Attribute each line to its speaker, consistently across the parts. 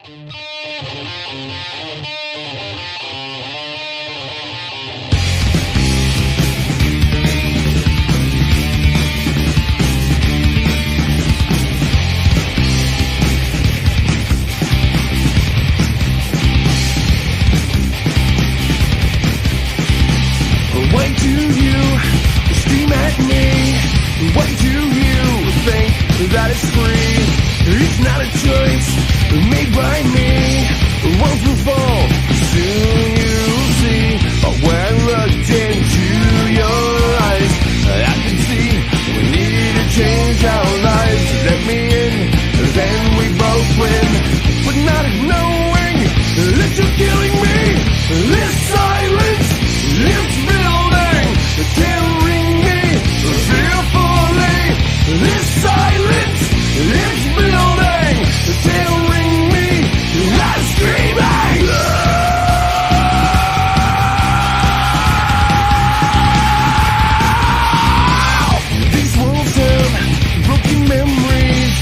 Speaker 1: Why do you scream at me? Why do you think that it's free? It's not a choice made by me. Once you fall, soon you'll see. When I looked into your eyes, I can see we need to change our lives. Let me in, then we both win. But not knowing that you're killing me. This silence, it's building, tearing me fearfully. This silence, it's building, tearing me. I'm screaming. These walls have broken memories,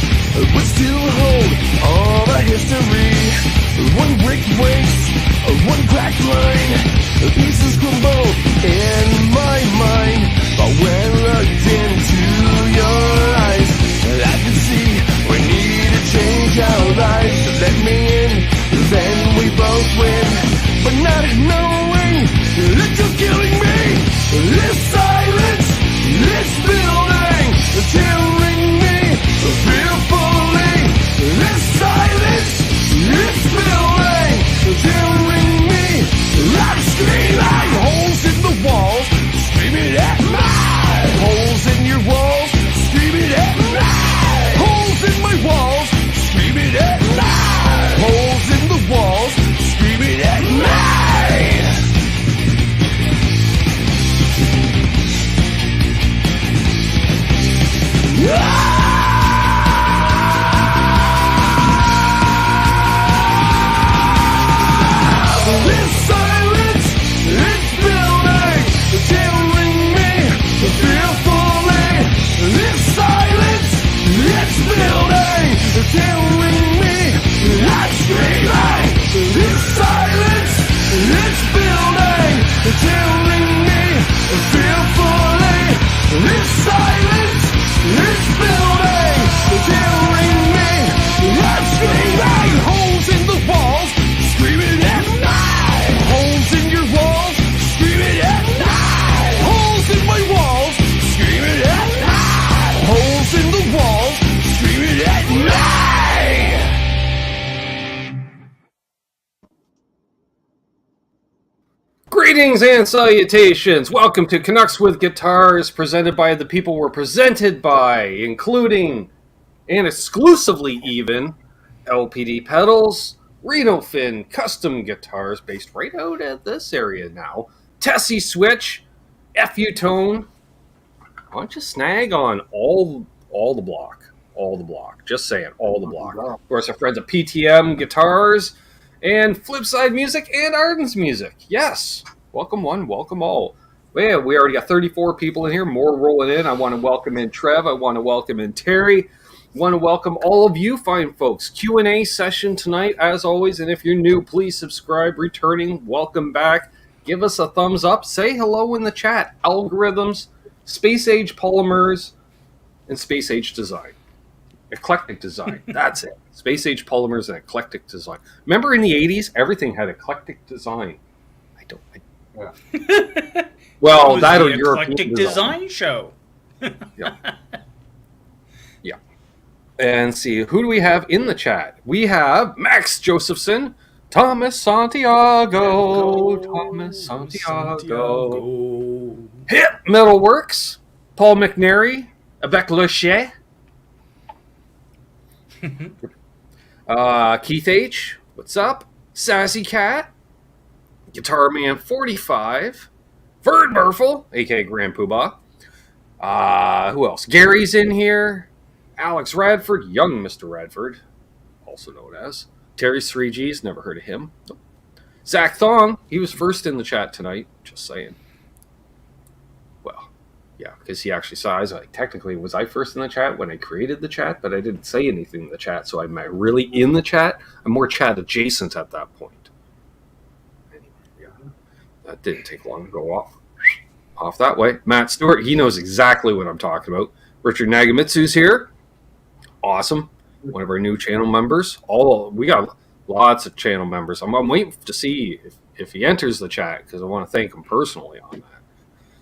Speaker 1: but still hold all the history. One brick breaks, one cracked line, pieces crumble in my mind. But when I looked into your eyes, I could see we need to change our lives. So let me in, then we both win. But not knowing that you're killing me. This silence, this building, tearing me fearfully. This silence, this building, tearing me. I'm screaming. Holes in the walls, screaming at me. Holes in your walls, screaming at me. Holes in my walls, screaming at me. Holes in the walls, screaming at me. This silence, it's building, tearing me fearfully. This silence, it's building, tearing me. I'm screaming. This silence, it's building, tearing me fearfully. This silence, it's building, tearing me. I'm screaming. Holes in the walls, screaming at night. Holes in your walls, screaming at night. Holes in my walls, screaming at night. Holes in the walls, screaming at night.
Speaker 2: Greetings and salutations. Welcome to Canucks with Guitars, presented by the people we're presented by, including and exclusively even LPD Pedals, Reno Fin Custom Guitars, based right out at this area now, Tesi Switch, FU Tone. Why don't you snag on all the block? All the block. Just saying, all the block. Of course, our friends at PTM Guitars, and Flipside Music and Arden's Music. Yes. Welcome one, welcome all. Well, we already got 34 people in here, more rolling in. I want to welcome in Trev. I want to welcome in Terry. I want to welcome all of you fine folks. Q&A session tonight, as always. And if you're new, please subscribe. Returning, welcome back. Give us a thumbs up. Say hello in the chat. Algorithms, Space Age Polymers, and Space Age Design. Eclectic design. That's it. Space Age Polymers and eclectic design. Remember in the 80s, everything had eclectic design. Well, that or European
Speaker 3: eclectic design show.
Speaker 2: Yeah. Yeah. And see, who do we have in the chat? We have Max Josephson, Thomas Santiago. Hit Metalworks, Paul McNary, Avec Loche. Keith H, what's up? Sassy Cat, Guitar Man 45, Vern Murphle, aka Grand Poobah. Who else? Gary's in here. Alex Radford, young Mr. Radford, also known as Terry's 3Gs. Never heard of him. Nope. Zach Thong, he was first in the chat tonight. Just saying. Well, Yeah, because he actually saw. I was like, technically, was I first in the chat when I created the chat? But I didn't say anything in the chat, so am I really in the chat? I'm more chat adjacent at that point. Anyway, yeah, that didn't take long to go off that way. Matt Stewart, he knows exactly what I'm talking about. Richard Nagamitsu's here. Awesome. One of our new channel members. We got lots of channel members. I'm waiting to see if he enters the chat because I want to thank him personally on that.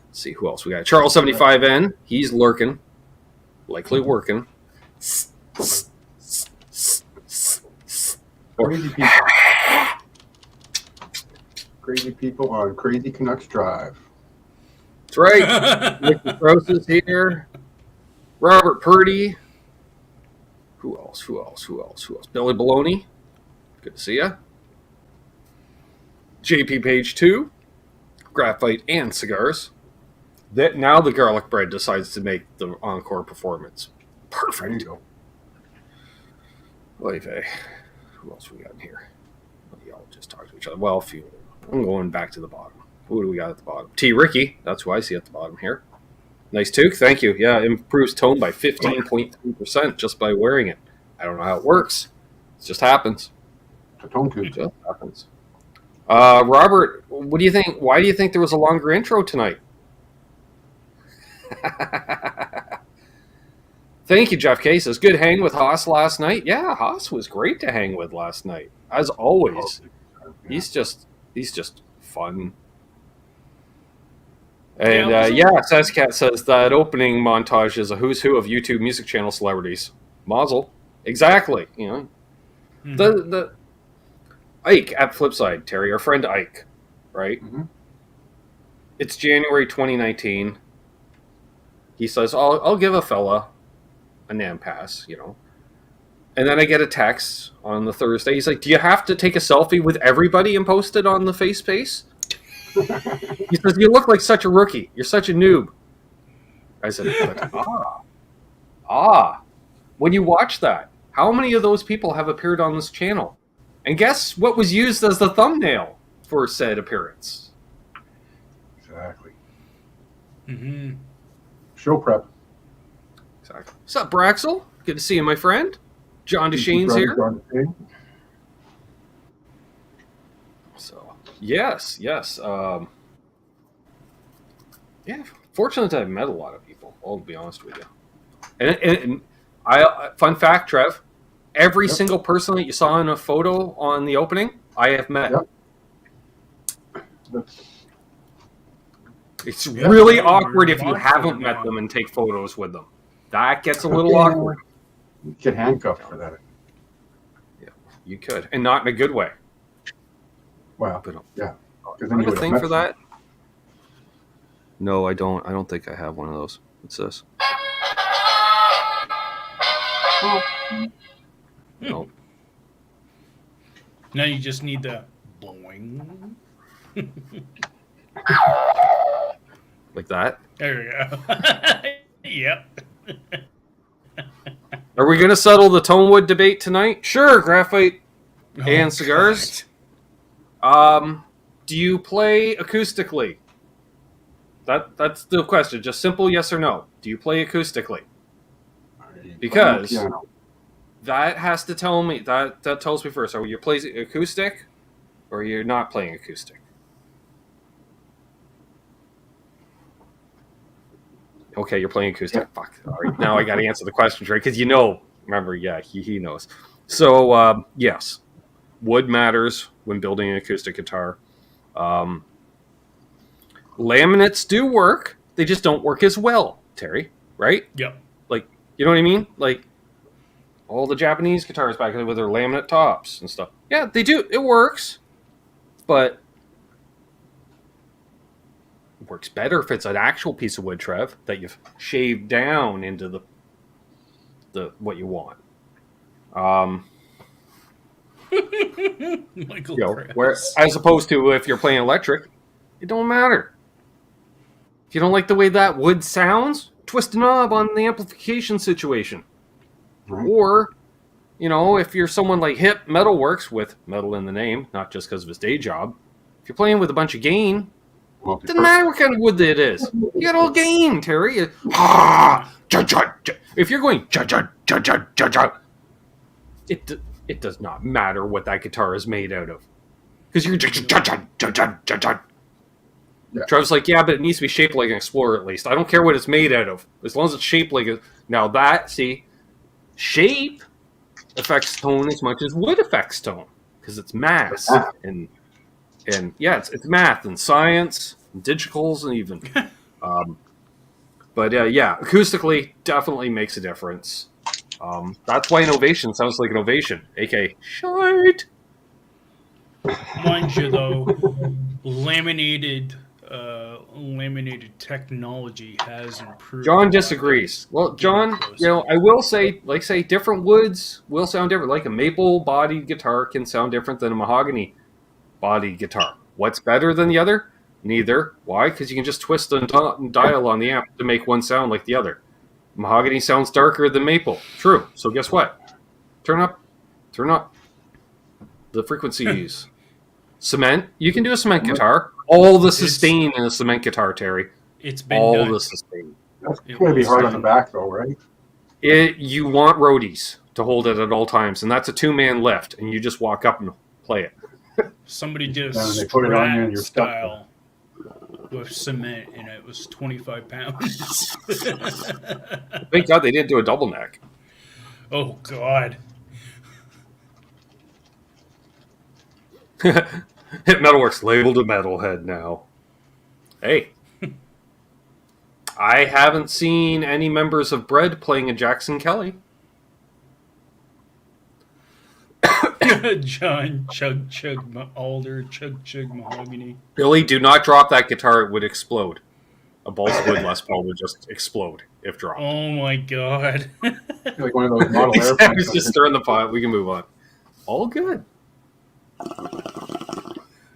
Speaker 2: Let's see who else we got. Charles 75N. He's lurking, likely working.
Speaker 3: Crazy people. Crazy people on Crazy Canucks Drive.
Speaker 2: That's right. Nick Gross is here. Robert Purdy. Who else? Billy Baloney. Good to see ya. JP Page 2. Graphite and cigars. Now the garlic bread decides to make the encore performance. Perfect. Oy vey. Who else we got in here? Y'all just talk to each other. Well, a few. I'm going back to the bottom. Who do we got at the bottom? T. Ricky. That's who I see at the bottom here. Nice toque. Thank you. Yeah, improves tone by 15.3% just by wearing it. I don't know how it works. It just happens.
Speaker 3: It's a tone toque.
Speaker 2: It just happens. Robert, what do you think? Why do you think there was a longer intro tonight? Thank you, Jeff K. Says, good hang with Haas last night. Yeah, Haas was great to hang with last night. As always. He's just fun. And Sascat says that opening montage is a who's who of YouTube music channel celebrities. Mazel. Exactly. You know. Mm-hmm. The Ike at Flipside, Terry, our friend Ike, right? Mm-hmm. It's January 2019. He says, I'll give a fella a NAM pass, you know. And then I get a text on the Thursday. He's like, do you have to take a selfie with everybody and post it on the face space? He says, you look like such a rookie. You're such a noob. I said, when you watch that, how many of those people have appeared on this channel? And guess what was used as the thumbnail for said appearance?
Speaker 3: Exactly.
Speaker 4: Mm-hmm.
Speaker 3: Show prep.
Speaker 2: Exactly. What's up, Braxel? Good to see you, my friend. John Deshane's here. So, yes. Yeah, fortunately, I've met a lot of people, I'll be honest with you. And fun fact, Trev, every single person that you saw in a photo on the opening, I have met.
Speaker 3: Yep.
Speaker 2: It's really awkward if you haven't met them and take photos with them. That gets a little awkward.
Speaker 3: You get handcuffed for that.
Speaker 2: Yeah, you could. And not in a good way.
Speaker 3: Wow.
Speaker 2: But,
Speaker 3: yeah.
Speaker 2: Do you have a thing for that? No, I don't. I don't think I have one of those. What's this? No.
Speaker 4: Now you just need the boing.
Speaker 2: Like that?
Speaker 4: There we go. Yep.
Speaker 2: Are we going to settle the Tonewood debate tonight? Sure, graphite and cigars. Do you play acoustically? That's the question. Just simple yes or no. Do you play acoustically? Because that has to tell me, that tells me first, are you playing acoustic or you're not playing acoustic? Okay, you're playing acoustic. Yeah. Fuck. All right, now I got to answer the question, Trey, because remember, yeah, he knows. So, yes, wood matters when building an acoustic guitar. Laminates do work. They just don't work as well, Terry, right?
Speaker 4: Yep.
Speaker 2: Like, you know what I mean? Like, all the Japanese guitars back with their laminate tops and stuff. Yeah, they do. It works, but it works better if it's an actual piece of wood, Trev, that you've shaved down into the what you want.
Speaker 4: Michael
Speaker 2: as opposed to if you're playing electric, it don't matter. If you don't like the way that wood sounds, twist a knob on the amplification situation. Right. Or, if you're someone like Hip Metalworks with metal in the name, not just because of his day job, if you're playing with a bunch of gain, Doesn't matter what kind of wood it is. You got all gain, Terry. If you're going it does not matter what that guitar is made out of. Because you're Trev's like, yeah, but it needs to be shaped like an Explorer at least. I don't care what it's made out of. As long as it's shaped like it. Now that, see, shape affects tone as much as wood affects tone. Because it's math. And yeah, it's math and science, and digitals, and even. But yeah, acoustically, definitely makes a difference. That's why innovation sounds like innovation, aka shite.
Speaker 4: Mind you, though, laminated technology has improved.
Speaker 2: John disagrees. Well, John, I will say, different woods will sound different. Like a maple-bodied guitar can sound different than a mahogany-bodied guitar. What's better than the other? Neither. Why? Because you can just twist and dial on the amp to make one sound like the other. Mahogany sounds darker than maple. True. So guess what? Turn up the frequencies. Cement. You can do a cement guitar. All the sustain in a cement guitar, Terry.
Speaker 4: It's been
Speaker 2: all
Speaker 4: done.
Speaker 2: the sustain.
Speaker 3: That's going to be hard on the back, though, right?
Speaker 2: You want roadies to hold it at all times, and that's a 2-man lift, and you just walk up and play it.
Speaker 4: Somebody did a
Speaker 3: And they put it on you and you're stuck.
Speaker 4: style with cement, and it was 25 pounds.
Speaker 2: Thank God they didn't do a double neck.
Speaker 4: Oh, God.
Speaker 2: Metalworks labeled a metalhead now. Hey. I haven't seen any members of Bread playing a Jackson Kelly.
Speaker 4: John, chug, alder, chug, mahogany.
Speaker 2: Billy, do not drop that guitar. It would explode. A balsa wood Les Paul would just explode if dropped.
Speaker 4: Oh, my God.
Speaker 3: Like one of those model
Speaker 2: He's
Speaker 3: airplanes.
Speaker 2: just stirring the pot. We can move on. All good.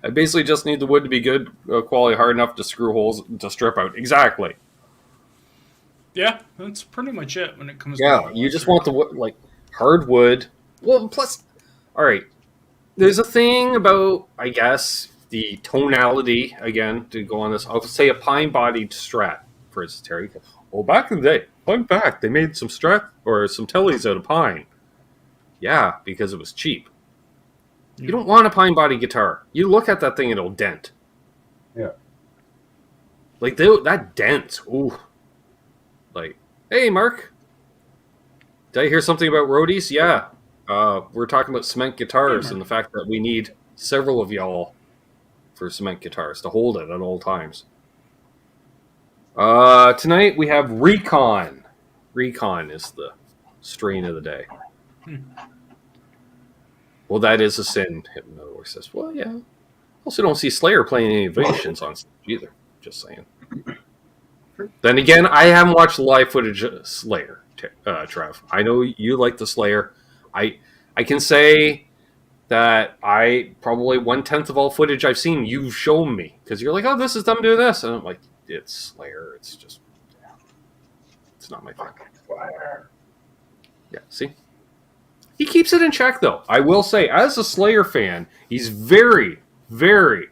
Speaker 2: I basically just need the wood to be good quality, hard enough to screw holes to strip out. Exactly.
Speaker 4: Yeah, that's pretty much it when it comes to
Speaker 2: Yeah, you just want the wood, like hard wood. Well, plus, all right. There's a thing about, I guess, the tonality, again, to go on this. I'll say a pine-bodied Strat, for instance, Terry. Well, back in the day, fun fact, they made some Strat or some Tellys out of pine. Yeah, because it was cheap. You don't want a pine-bodied guitar. You look at that thing, it'll dent.
Speaker 3: Yeah.
Speaker 2: Like, that dent, ooh. Like, hey, Mark. Did I hear something about roadies? Yeah. We're talking about cement guitars and the fact that we need several of y'all for cement guitars to hold it at all times. Tonight we have Recon. Recon is the strain of the day. Well, that is a sin. Hypnoworks says, well, yeah. Also don't see Slayer playing any innovations on stage either. Just saying. Then again, I haven't watched the live footage of Slayer, Trev. I know you like the Slayer. I can say that I probably 1/10 of all footage I've seen, you've shown me. Because you're like, oh, this is them doing this. And I'm like, it's Slayer. It's just, it's not my thing.
Speaker 3: Fire.
Speaker 2: Yeah, see? He keeps it in check, though. I will say, as a Slayer fan, he's very, very,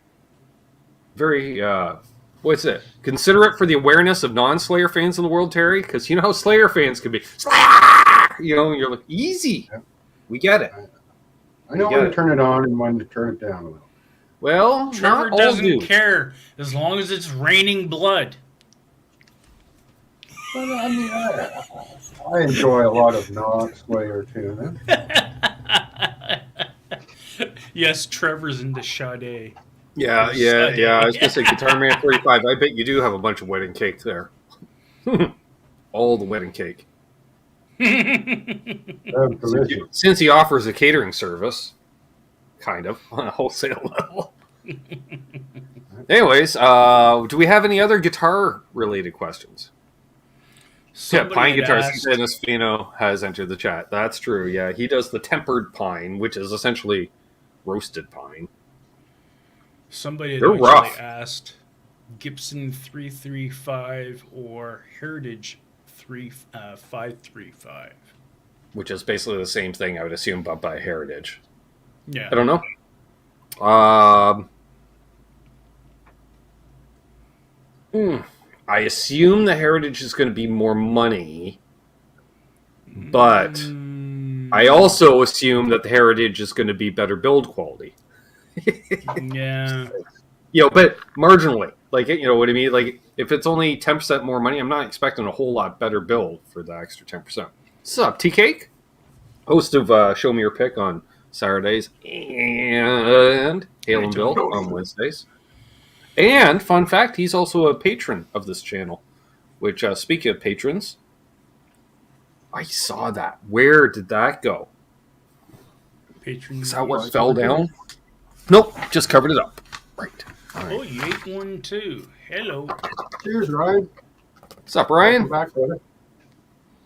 Speaker 2: very, what's it? Considerate for the awareness of non-Slayer fans in the world, Terry? Because you know how Slayer fans can be, you know, you're like, easy.
Speaker 3: Yeah.
Speaker 2: We get it.
Speaker 3: I know when to turn it on and when to turn it down a little.
Speaker 2: Well,
Speaker 4: Trevor
Speaker 2: not all
Speaker 4: doesn't
Speaker 2: do.
Speaker 4: care as long as it's raining blood.
Speaker 3: But I mean, I enjoy a lot of non-Slayer tunes.
Speaker 4: Yes, Trevor's into Sade.
Speaker 2: Yeah. I was going to say, Guitar Man 45, I bet you do have a bunch of wedding cake there. All the wedding cake. Since he offers a catering service, kind of, on a wholesale level. Anyways, do we have any other guitar-related questions?
Speaker 4: Somebody
Speaker 2: Pine
Speaker 4: had
Speaker 2: Guitars,
Speaker 4: asked-
Speaker 2: Dennis Fino has entered the chat. That's true, yeah. He does the tempered pine, which is essentially roasted pine.
Speaker 4: Somebody had
Speaker 2: They're
Speaker 4: actually
Speaker 2: rough.
Speaker 4: asked Gibson 335 or Heritage 535.
Speaker 2: Which is basically the same thing, I would assume, but by Heritage.
Speaker 4: Yeah.
Speaker 2: I don't know. I assume the Heritage is going to be more money, but I also assume that the Heritage is going to be better build quality.
Speaker 4: Yeah.
Speaker 2: But marginally. Like, you know what I mean? Like, if it's only 10% more money, I'm not expecting a whole lot better build for the extra 10%. What's up, T-Cake? Host of Show Me Your Pick on Saturdays and Hail and Bill on Wednesdays. And, fun fact, he's also a patron of this channel. Which, speaking of patrons, I saw that. Where did that go?
Speaker 4: Patron.
Speaker 2: Is that what fell down? Nope, just covered it up. Right.
Speaker 4: Right. Oh, you ate one too. Hello.
Speaker 3: Cheers, Ryan.
Speaker 2: What's up, Ryan?
Speaker 3: Welcome back, brother.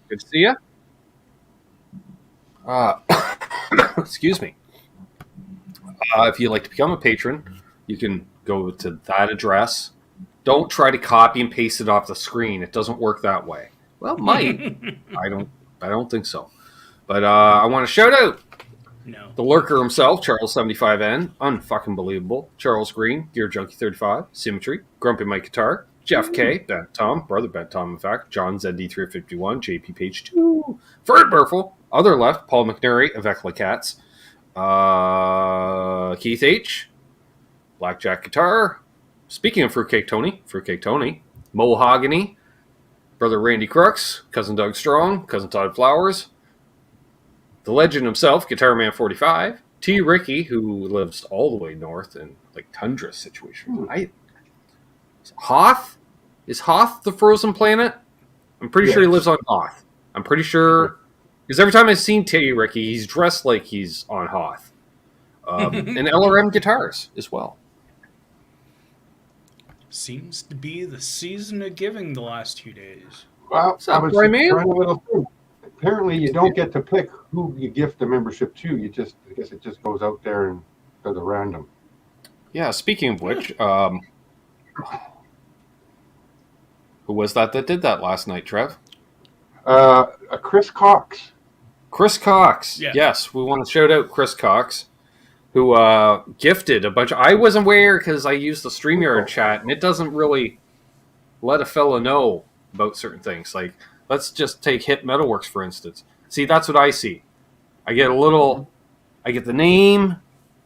Speaker 2: Good to see you. Excuse me. If you'd like to become a patron, you can go to that address. Don't try to copy and paste it off the screen. It doesn't work that way. Well, it might. I don't think so. But I want to shout out the lurker himself, Charles75N, unfucking believable. Charles Green, Gear Junkie 35, Symmetry, Grumpy Mike Guitar, Jeff K, Ben Tom, Brother Ben Tom, in fact, John ZD351, JP Page 2, Ferd Burful, Other Left, Paul McNary, Avekla Cats, Keith H, Blackjack Guitar, speaking of Fruitcake Tony, Mohogany, Brother Randy Crooks, Cousin Doug Strong, Cousin Todd Flowers, the legend himself, Guitar Man 45, T. Ricky, who lives all the way north in like tundra situation. Hoth? Is Hoth the frozen planet? I'm pretty sure he lives on Hoth. I'm pretty sure, because every time I've seen T. Ricky, he's dressed like he's on Hoth. And LRM Guitars as well.
Speaker 4: Seems to be the season of giving the last 2 days.
Speaker 3: Well,
Speaker 2: What's up, Brian, man?
Speaker 3: trying a little thing. Apparently, you don't get to pick who you gift the membership to. I guess it just goes out there and does a random.
Speaker 2: Yeah, speaking of which, who was that did that last night, Trev?
Speaker 3: Chris Cox.
Speaker 2: Chris Cox.
Speaker 4: Yeah.
Speaker 2: Yes, we want to shout out Chris Cox, who gifted a bunch. I wasn't aware because I used the StreamYard chat, and it doesn't really let a fella know about certain things. Like, let's just take Hit Metalworks, for instance. See, that's what I see. I get the name,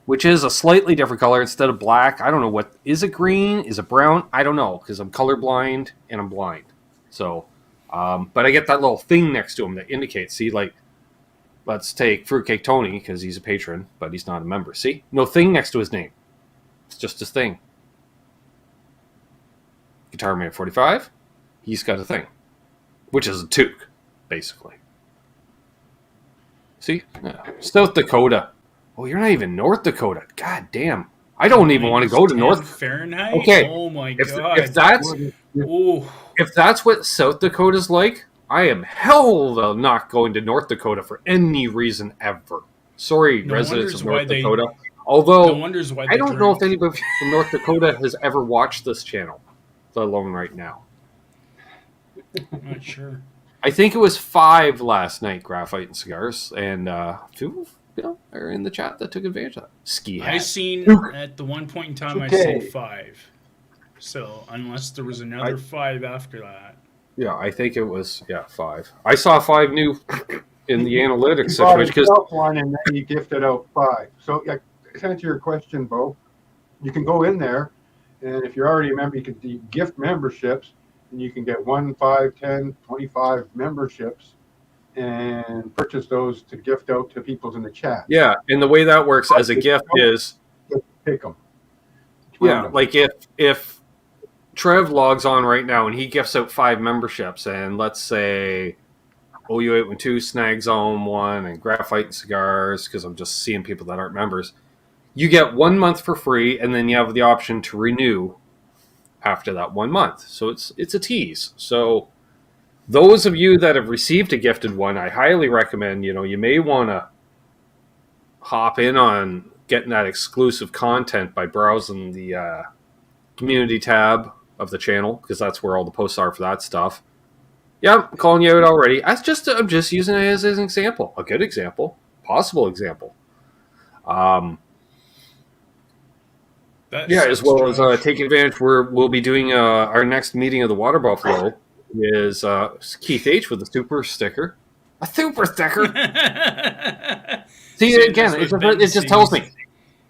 Speaker 2: which is a slightly different color instead of black. I don't know what, is it green? Is it brown? I don't know, because I'm colorblind and I'm blind. So, but I get that little thing next to him that indicates, see, like, let's take Fruitcake Tony, because he's a patron, but he's not a member. See? No thing next to his name. It's just his thing. Guitar Man 45, he's got a thing. Which is a toque, basically. See? Yeah. South Dakota. Oh, you're not even North Dakota. God damn. I don't even want to go to North
Speaker 4: Fahrenheit.
Speaker 2: Okay.
Speaker 4: Oh my god.
Speaker 2: If that's what South Dakota's like, I am hell not going to North Dakota for any reason ever. Sorry, residents of North Dakota. Although I don't know if anybody from North Dakota has ever watched this channel, let alone right now.
Speaker 4: I'm not sure.
Speaker 2: I think it was 5 last night, Graphite and Cigars, and 2 are in the chat that took advantage of that. Ski hat.
Speaker 4: I seen, at the one point in time, I seen 5. So, unless there was another 5 after that.
Speaker 2: Yeah, I think it was, 5. I saw 5 new in the analytics
Speaker 3: situation.
Speaker 2: because
Speaker 3: One and then you gifted out 5. So, to answer your question, Bo, you can go in there, and if you're already a member, you can gift memberships. And you can get 1, 5, 10, 25 memberships and purchase those to gift out to people in the chat.
Speaker 2: Yeah, and the way that works as a gift is...
Speaker 3: Pick them.
Speaker 2: Yeah, like if Trev logs on right now and he gifts out 5 memberships, and let's say OU812 snags on 1 and Graphite and Cigars, because I'm just seeing people that aren't members, you get 1 month for free, and then you have the option to renew after that 1 month. So it's a tease. So those of you that have received a gifted one, I highly recommend, you may want to hop in on getting that exclusive content by browsing the community tab of the channel, because that's where all the posts are for that stuff. Yeah, I'm calling you out already. I'm just using it as an example. A good example. Possible example. Yeah, as well as take advantage. We'll be doing our next meeting of the Water Buffalo is Keith H with a super sticker. A super sticker. See again, it just tells me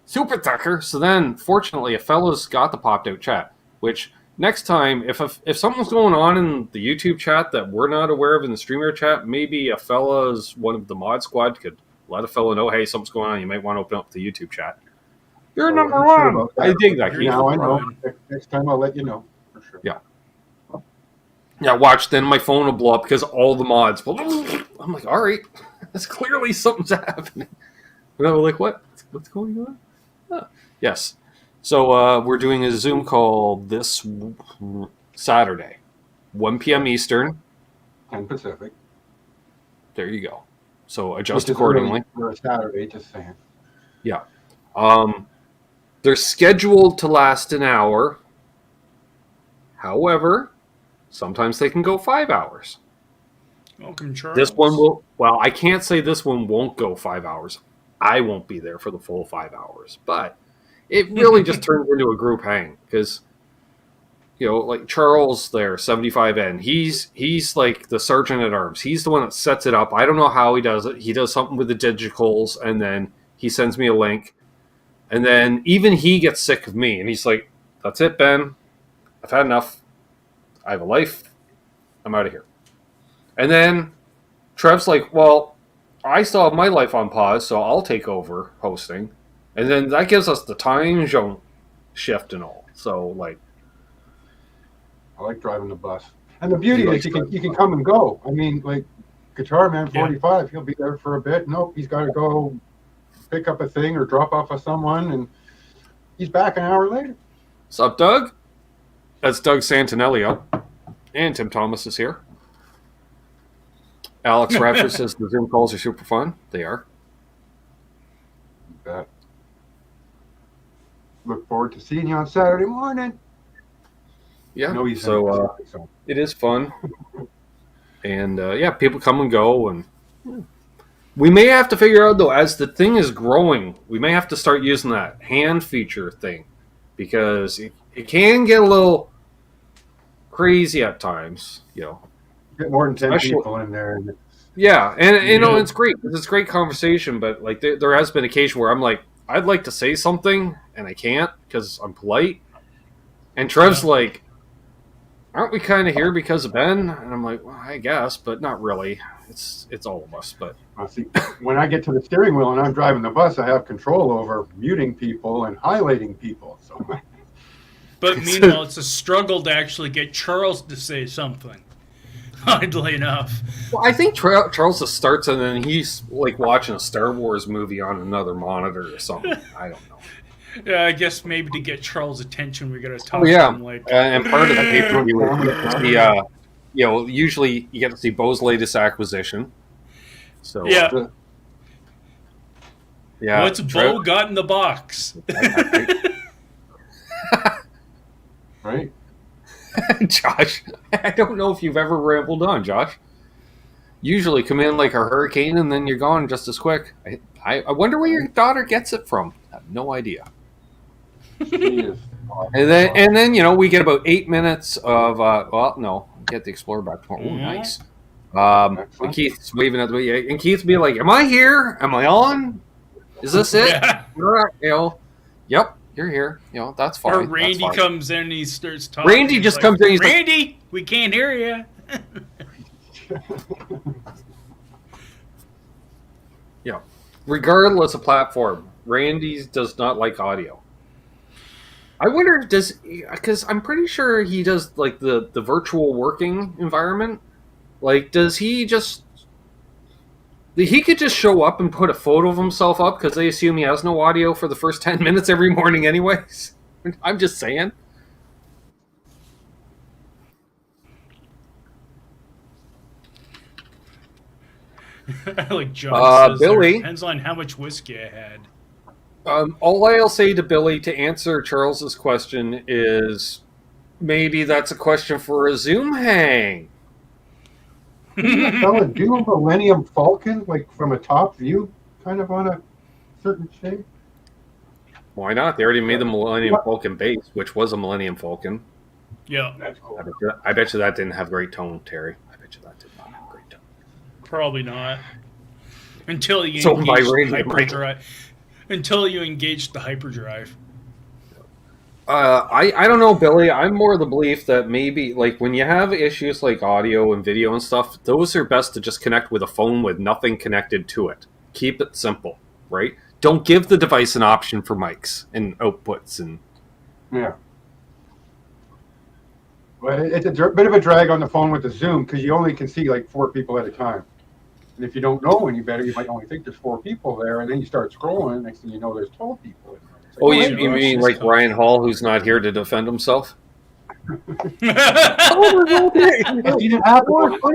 Speaker 2: super sticker. So then, fortunately, a fella's got the popped out chat. Which next time, if something's going on in the YouTube chat that we're not aware of in the streamer chat, maybe a fella's one of the mod squad could let a fella know, hey, something's going on. You might want to open up the YouTube chat. You're number one. Sure I dig that.
Speaker 3: Now I know. Next time I'll let you know for sure.
Speaker 2: Yeah. Yeah, watch. Then my phone will blow up because all the mods. I'm like, all right, that's clearly something's happening. And I'm like, what? What's going on? Oh. Yes. So we're doing a Zoom call this Saturday, 1 p.m. Eastern,
Speaker 3: 10 Pacific.
Speaker 2: There you go. So adjust accordingly.
Speaker 3: For a Saturday, just saying.
Speaker 2: Yeah. They're scheduled to last an hour. However, sometimes they can go 5 hours.
Speaker 4: Welcome, Charles.
Speaker 2: This one will. Well, I can't say this one won't go 5 hours. I won't be there for the full 5 hours, but it really just turns into a group hang because, like Charles there, 75N. He's like the sergeant at arms. He's the one that sets it up. I don't know how he does it. He does something with the digitals, and then he sends me a link. And then even he gets sick of me, and he's like, "That's it, Ben. I've had enough. I have a life. I'm out of here." And then Trev's like, "Well, I still have my life on pause, so I'll take over hosting." And then that gives us the time zone shift and all. So, like,
Speaker 3: I like driving the bus. And the beauty is you can come and go. I mean, like Guitar Man 45, he'll be there for a bit. Nope, he's got to go pick up a thing or drop off of someone, and he's back an hour later.
Speaker 2: What's up, Doug? That's Doug Santinelli. And Tim Thomas is here. Alex Radford says the Zoom calls are super fun. They are.
Speaker 3: You bet. Look forward to seeing you on Saturday morning.
Speaker 2: Yeah, so it is fun. And, people come and go, and we may have to figure out, though, as the thing is growing, we may have to start using that hand feature thing because it can get a little crazy at times,
Speaker 3: Get more than 10 people in there. And
Speaker 2: it's great. It's a great conversation, but like there has been occasion where I'm like, I'd like to say something, and I can't because I'm polite. And Trev's like, aren't we kind of here because of Ben? And I'm like, well, I guess, but not really. It's all of us. But
Speaker 3: see, when I get to the steering wheel and I'm driving the bus, I have control over muting people and highlighting people. So,
Speaker 4: but meanwhile, it's a struggle to actually get Charles to say something. Oddly enough.
Speaker 2: Well, I think Charles just starts and then he's like watching a Star Wars movie on another monitor or something. I don't know.
Speaker 4: Yeah, I guess maybe to get Charles' attention, we got to talk to him. Like,
Speaker 2: and part of the pay-per-view, usually you get to see Bo's latest acquisition. So
Speaker 4: yeah. What's Bo got in the box?
Speaker 3: Right.
Speaker 2: Josh, I don't know if you've ever rambled on, Josh. Usually come in like a hurricane and then you're gone just as quick. I wonder where your daughter gets it from. I have no idea. And then we get about 8 minutes of get the Explorer back tomorrow. Oh, nice. And Keith's waving at the way, and Keith's be like, "Am I here? Am I on? Is this it?"
Speaker 4: Yeah.
Speaker 2: Yep. You're here. That's fine.
Speaker 4: Or Randy comes in and he starts talking.
Speaker 2: Randy just comes in. He's
Speaker 4: Randy,
Speaker 2: like,
Speaker 4: we can't hear you.
Speaker 2: Yeah. Regardless of platform, Randy does not like audio. I wonder because I'm pretty sure he does like the virtual working environment. Like, does he just? He could just show up and put a photo of himself up because they assume he has no audio for the first 10 minutes every morning anyways. I'm just saying.
Speaker 4: Like John says,
Speaker 2: Billy,
Speaker 4: depends on how much whiskey I had.
Speaker 2: All I'll say to Billy to answer Charles's question is maybe that's a question for a Zoom hang.
Speaker 3: Didn't a fella do a Millennium Falcon, like from a top view, kind of on a certain shape?
Speaker 2: Why not? They already made the Millennium Falcon base, which was a Millennium Falcon.
Speaker 4: Yeah.
Speaker 3: That's cool.
Speaker 2: I bet you that didn't have great tone, Terry. I bet you that did not have great tone.
Speaker 4: Probably not. Until you
Speaker 2: So
Speaker 4: engage the
Speaker 2: vibranium, right?
Speaker 4: hyperdrive. Until you engage the hyperdrive.
Speaker 2: I don't know, Billy. I'm more of the belief that maybe, like, when you have issues like audio and video and stuff, those are best to just connect with a phone with nothing connected to it. Keep it simple, right? Don't give the device an option for mics and outputs and...
Speaker 3: Yeah. Well, it's a bit of a drag on the phone with the Zoom because you only can see like 4 people at a time. And if you don't know any better, you might only think there's 4 people there, and then you start scrolling. Next thing you know, there's 12 people. Like,
Speaker 2: oh, you mean like Ryan Hall, who's not here to defend himself? Funny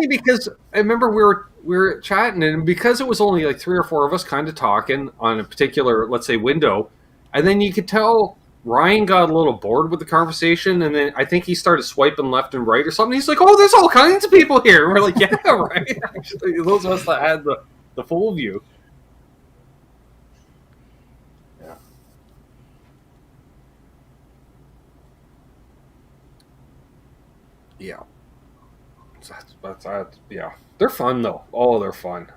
Speaker 2: because I remember we were chatting, and because it was only like 3 or 4 of us kind of talking on a particular, let's say, window, and then you could tell Ryan got a little bored with the conversation, and then I think he started swiping left and right or something. He's like, "Oh, there's all kinds of people here." And we're like, "Yeah, right." Actually, those of us that had the full view.
Speaker 3: Yeah.
Speaker 2: Yeah. That's yeah. They're fun though. Oh, they're fun.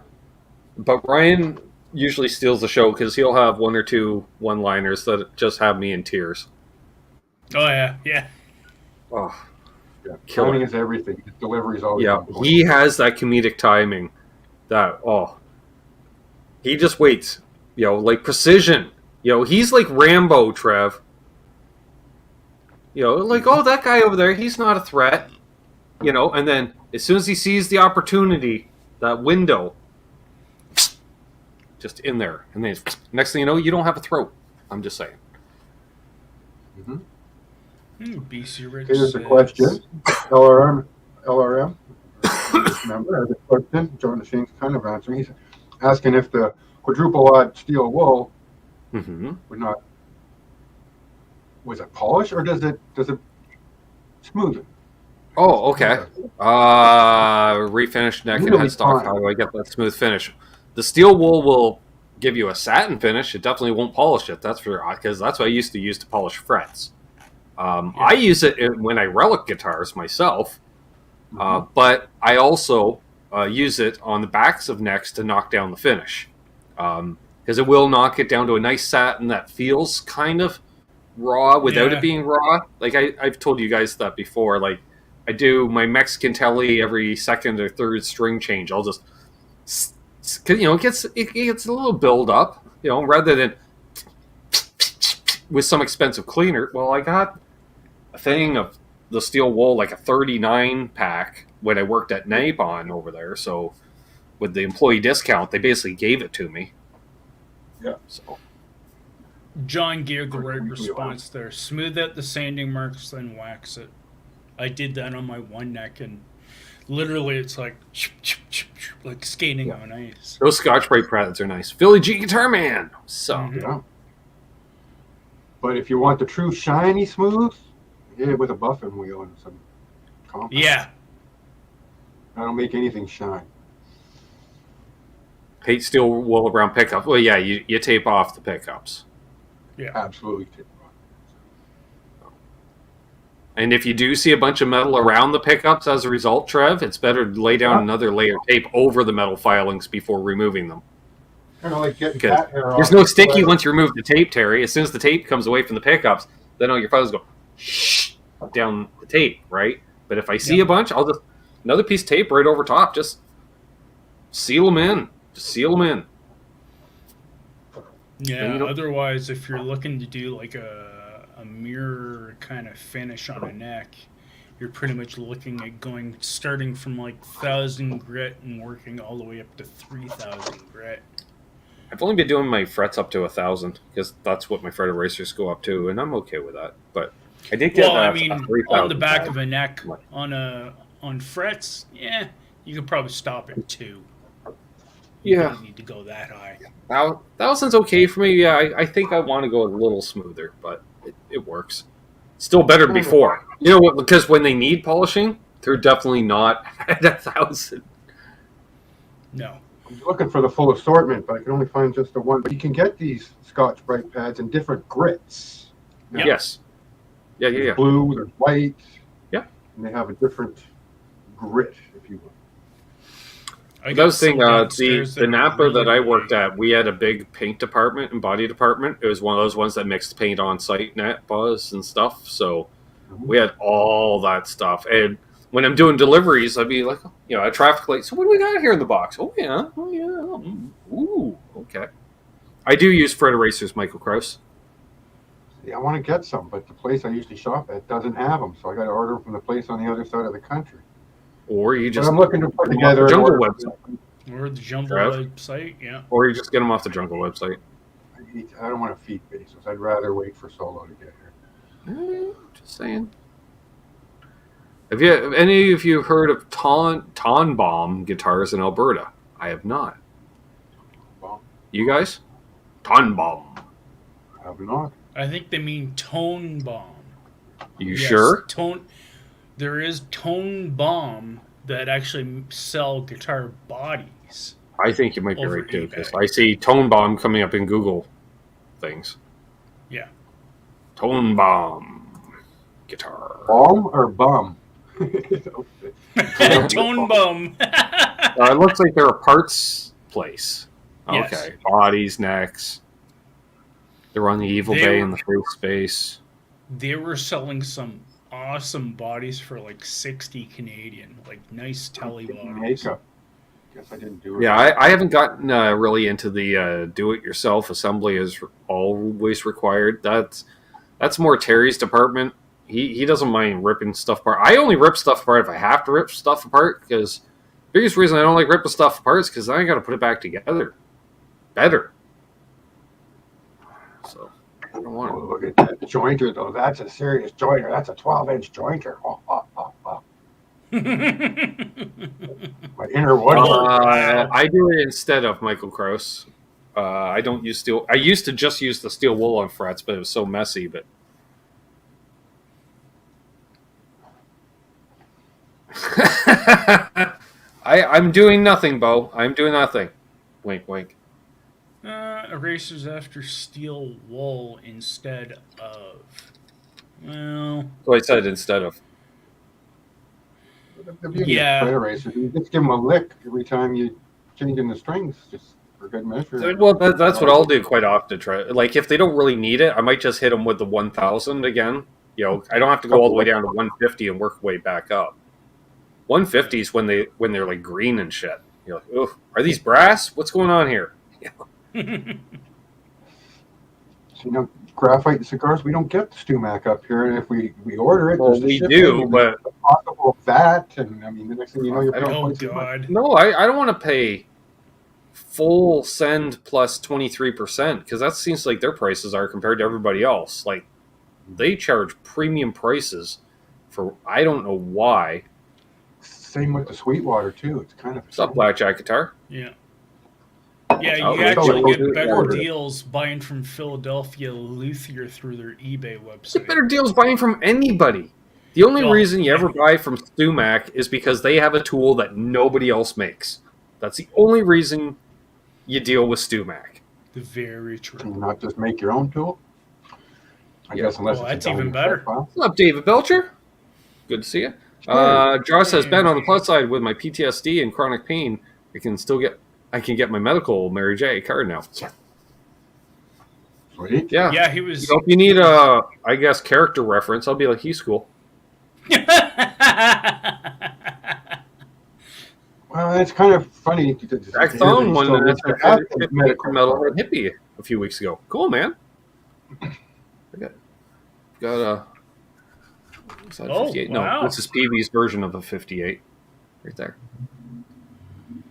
Speaker 2: But Ryan usually steals the show because he'll have 1 or 2 one-liners that just have me in tears.
Speaker 4: Oh, yeah. Yeah.
Speaker 2: Oh,
Speaker 3: Yeah.
Speaker 2: Killer.
Speaker 3: Timing is everything. His delivery is always
Speaker 2: yeah.
Speaker 3: on point.
Speaker 2: He has that comedic timing. He just waits. Like precision. He's like Rambo, Trev. Like, oh, that guy over there, he's not a threat. And then as soon as he sees the opportunity, that window, just in there. And then next thing you know, you don't have a throat. I'm just saying.
Speaker 3: Mm-hmm.
Speaker 4: BC Rich
Speaker 3: Here's a
Speaker 4: says-
Speaker 3: question. LRM. Remember, has a question. John Machine's kind of answering. He's asking if the quadruple odd steel wool
Speaker 2: Mm-hmm.
Speaker 3: was it polished or does it smooth it?
Speaker 2: Oh, okay. Refinished neck and
Speaker 3: Really
Speaker 2: headstock.
Speaker 3: fine.
Speaker 2: How do I get that smooth finish? The steel wool will give you a satin finish. It definitely won't polish it. That's for because that's what I used to use to polish frets. I use it when I relic guitars myself, but I also use it on the backs of necks to knock down the finish because it will knock it down to a nice satin that feels kind of raw without it being raw. Like I've told you guys that before. Like I do my Mexican telly every second or third string change. I'll just it gets a little build up, rather than with some expensive cleaner. Well, I got a thing of the steel wool, like a 39 pack when I worked at Nabon over there. So with the employee discount, they basically gave it to me.
Speaker 3: Yeah.
Speaker 2: So
Speaker 4: John gave the right response there. Smooth out the sanding marks, then wax it. I did that on my one neck, and literally it's like skating on ice.
Speaker 2: those Scotch-Brite pads are nice. Philly G Guitar Man. So
Speaker 3: Yeah. But if you want the true shiny smooth, hit it with a buffing wheel and some compact.
Speaker 4: Yeah.
Speaker 3: That'll make anything shine.
Speaker 2: hate steel wool around pickups. Well, yeah, you tape off the pickups.
Speaker 4: Yeah.
Speaker 3: Absolutely.
Speaker 2: And if you do see a bunch of metal around the pickups as a result, Trev, it's better to lay down another layer of tape over the metal filings before removing them.
Speaker 3: Kind of like getting
Speaker 2: Because
Speaker 3: cat hair
Speaker 2: there's
Speaker 3: off
Speaker 2: no
Speaker 3: the
Speaker 2: sticky
Speaker 3: sweater.
Speaker 2: once you remove the tape, Terry. As soon as the tape comes away from the pickups, then all your filings go shh down the tape, right? But if I see a bunch, I'll just another piece of tape right over top. Just seal them in. Just seal them in.
Speaker 4: Yeah,
Speaker 2: you don't-
Speaker 4: otherwise, if you're looking to do like a mirror kind of finish on a neck, you're pretty much looking at starting from like 1,000 grit and working all the way up to 3,000 grit.
Speaker 2: I've only been doing my frets up to 1,000 because that's what my fret erasers go up to, and I'm okay with that. But I did get
Speaker 4: Well, I
Speaker 2: a
Speaker 4: mean,
Speaker 2: 3,000
Speaker 4: on the back
Speaker 2: pad.
Speaker 4: of a neck on frets, yeah, you could probably stop at 2. You
Speaker 2: Yeah.
Speaker 4: don't need to go that high.
Speaker 2: 1,000's okay for me. Yeah, I think I want to go a little smoother, but it works. Still better than before. You know what? Because when they need polishing, they're definitely not at 1,000.
Speaker 4: No.
Speaker 3: I'm looking for the full assortment, but I can only find just the one. But you can get these Scotch Brite pads in different grits.
Speaker 4: Yep.
Speaker 2: Yes. Yeah.
Speaker 3: There's blue, there's white.
Speaker 2: Yeah.
Speaker 3: And they have a different grit, if you will.
Speaker 2: That was the thing, the Napa that I worked at, we had a big paint department and body department. It was one of those ones that mixed paint on site, Napas and stuff. So we had all that stuff. And when I'm doing deliveries, I'd be like, a traffic light. So what do we got here in the box? Oh yeah. Ooh, okay. I do use Fred erasers, Michael Krause.
Speaker 3: Yeah, I want to get some, but the place I usually shop at doesn't have them, so I got to order them from the place on the other side of the country.
Speaker 2: Or you just.
Speaker 3: But I'm looking to put together
Speaker 2: the Jungle website.
Speaker 4: Or the Jungle website, yeah.
Speaker 2: Or you just get them off the Jungle website.
Speaker 3: I don't want to feed Bezos. I'd rather wait for Solo to get here.
Speaker 2: Just saying. Have any of you heard of Tonbomb guitars in Alberta? I have not.
Speaker 3: Well,
Speaker 2: you guys? Tonbomb.
Speaker 3: I have not.
Speaker 4: I think they mean Tone Bomb.
Speaker 2: You sure?
Speaker 4: There is Tone Bomb that actually sell guitar bodies.
Speaker 2: I think you might be right too, because I see Tone Bomb coming up in Google things.
Speaker 4: Yeah.
Speaker 2: Tone Bomb guitar.
Speaker 3: Bomb or bum?
Speaker 4: Tone Bomb.
Speaker 2: It looks like they're a parts place.
Speaker 4: Yes.
Speaker 2: Okay. Bodies, necks. They're on the Evil Bay in the free space.
Speaker 4: They were selling some awesome bodies for like 60 Canadian, like nice telly bodies.
Speaker 3: Makeup. Guess I didn't do it.
Speaker 2: Yeah, I haven't gotten really into the do-it-yourself assembly as always required. That's more Terry's department. He doesn't mind ripping stuff apart. I only rip stuff apart if I have to rip stuff apart, because the biggest reason I don't like ripping stuff apart is because then I got to put it back together better. So I don't want to.
Speaker 3: Look at that jointer, though. That's a serious jointer. That's a 12-inch jointer. My inner woodwork.
Speaker 2: I do it instead of Michael Krause. I don't use steel. I used to just use the steel wool on frets, but it was so messy. But I'm doing nothing, Bo. I'm doing nothing. Wink, wink.
Speaker 4: Erasers after steel wool instead of. Well.
Speaker 2: So I said instead of.
Speaker 3: The beauty of split eraser, you just give them a lick every time you changing the strings, just for good measure.
Speaker 2: Well, that's what I'll do quite often. Like if they don't really need it, I might just hit them with the 1000 again. I don't have to go all the way down to 150 and work way back up. 150 is when they're like green and shit. You're like, oh, are these brass? What's going on here?
Speaker 3: So, graphite cigars, we don't get the StewMac up here, and if we order it,
Speaker 2: well, we do, but
Speaker 3: possible fat, and I mean, the next thing you know, you're
Speaker 4: paying God.
Speaker 2: No, I don't want to pay full send plus 23%, because that seems like their prices are compared to everybody else. Like they charge premium prices for I don't know why.
Speaker 3: Same with the Sweetwater too. It's kind of.
Speaker 2: What's up, Blackjack Guitar?
Speaker 4: Yeah. Yeah, you actually get better deals buying from Philadelphia Luthier through their eBay website.
Speaker 2: Get better deals buying from anybody. The only reason you ever buy from StewMac is because they have a tool that nobody else makes. That's the only reason you deal with StewMac.
Speaker 4: Very true.
Speaker 3: Can you not just make your own tool? I guess unless
Speaker 4: that's even better.
Speaker 2: What's up, David Belcher? Good to see you. Josh says, Ben, on the plus side, with my PTSD and chronic pain, I can get my medical Mary J card now.
Speaker 3: Sweet.
Speaker 2: Yeah.
Speaker 4: He was.
Speaker 2: If you need a, I guess, character reference, I'll be like, he's cool.
Speaker 3: Well, it's kind of funny.
Speaker 2: I found one that's metalhead hippie a few weeks ago. Cool, man. Got a. Is that 58?
Speaker 4: Wow.
Speaker 2: No, this is PV's version of a 58, right there.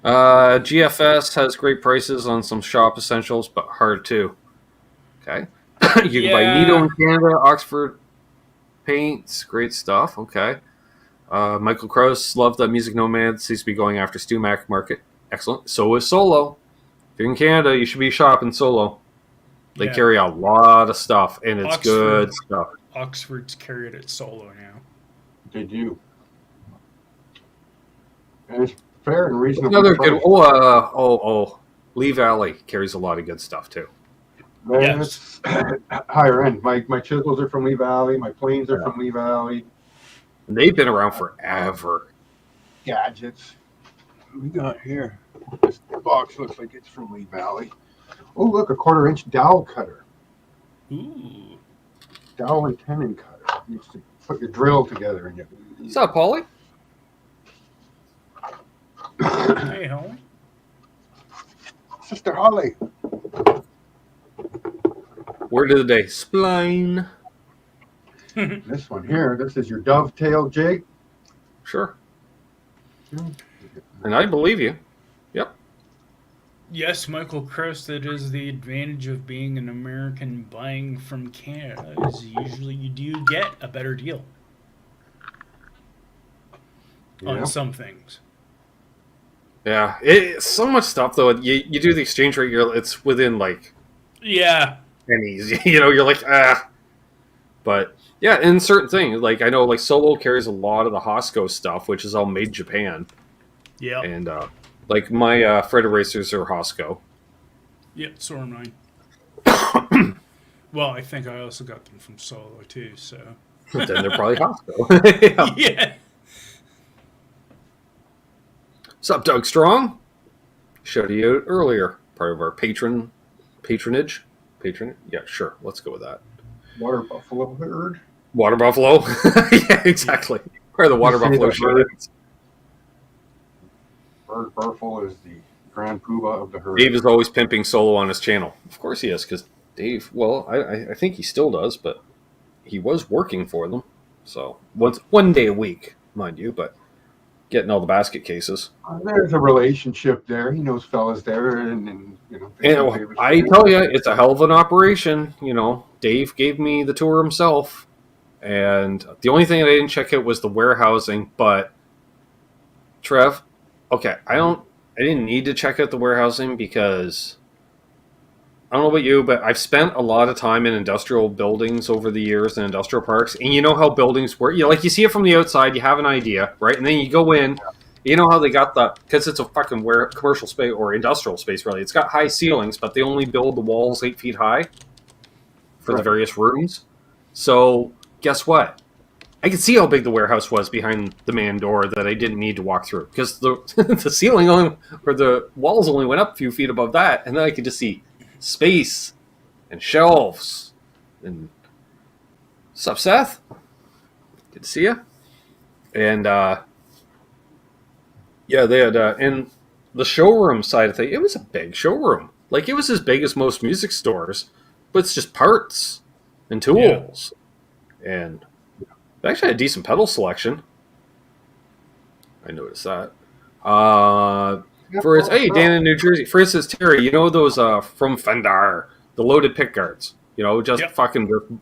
Speaker 2: GFS has great prices on some shop essentials, but hard too. Okay. You can buy Nito in Canada, Oxford paints, great stuff. Okay. Michael Krause, love that Music Nomad, seems to be going after StewMac market. Excellent. So is Solo. If you're in Canada, you should be shopping Solo. They carry a lot of stuff, and it's good stuff.
Speaker 4: Oxford's carried it Solo now.
Speaker 3: They do. And fair and reasonable.
Speaker 2: Another good. Lee Valley carries a lot of good stuff too.
Speaker 3: It's higher end. My chisels are from Lee Valley. My planes are from Lee Valley.
Speaker 2: They've been around forever.
Speaker 3: Gadgets. What we got here? This box looks like it's from Lee Valley. Oh, look, a 1/4-inch dowel cutter.
Speaker 4: Ooh.
Speaker 3: Dowel and tenon cutter. You used to put your drill together in your.
Speaker 2: What's up, Paulie?
Speaker 4: Hey, Holly.
Speaker 3: Sister Holly.
Speaker 2: Word of the day: spline.
Speaker 3: This one here. This is your dovetail jig.
Speaker 2: Sure. And I believe you. Yep.
Speaker 4: Yes, Michael Krause, that is the advantage of being an American buying from Canada, is usually you do get a better deal on some things.
Speaker 2: Yeah, it's so much stuff though. You do the exchange rate, it's within like pennies. You're like but yeah, in certain things, like I know like Solo carries a lot of the Hosco stuff, which is all made in Japan.
Speaker 4: Yeah,
Speaker 2: and like my Fred erasers are Hosco.
Speaker 4: Yep, so are mine. Well, I think I also got them from Solo too. So
Speaker 2: then they're probably Hosco.
Speaker 4: Yeah.
Speaker 2: What's up, Doug Strong? Showed you earlier. Part of our patronage. Yeah, sure. Let's go with that.
Speaker 3: Water buffalo herd.
Speaker 2: Water buffalo. Yeah, exactly. Part of the water buffalo show.
Speaker 3: Bird Burful is the grand poobah of the herd.
Speaker 2: Dave is always pimping Solo on his channel. Of course he is, because Dave, well, I think he still does, but he was working for them. So one day a week, mind you, but getting all the basket cases.
Speaker 3: There's a relationship there. He knows fellas there, and
Speaker 2: I tell you, it's a hell of an operation. Dave gave me the tour himself, and the only thing I didn't check out was the warehousing. But Trev, okay, I didn't need to check out the warehousing because I don't know about you, but I've spent a lot of time in industrial buildings over the years in industrial parks, and you know how buildings work. You see it from the outside, you have an idea, right? And then you go in, you know how they got because it's a fucking commercial space or industrial space, really. It's got high ceilings, but they only build the walls 8 feet high for the various rooms. So guess what? I could see how big the warehouse was behind the man door that I didn't need to walk through because the ceiling or the walls only went up a few feet above that, and then I could just see space and shelves. And what's up, Seth? Good to see you. And they had in the showroom side of things, it was a big showroom. Like it was as big as most music stores, but it's just parts and tools. And they actually had a decent pedal selection. I noticed that. Dan in New Jersey. For instance, Terry, you know those from Fender, the loaded pick guards. Fucking.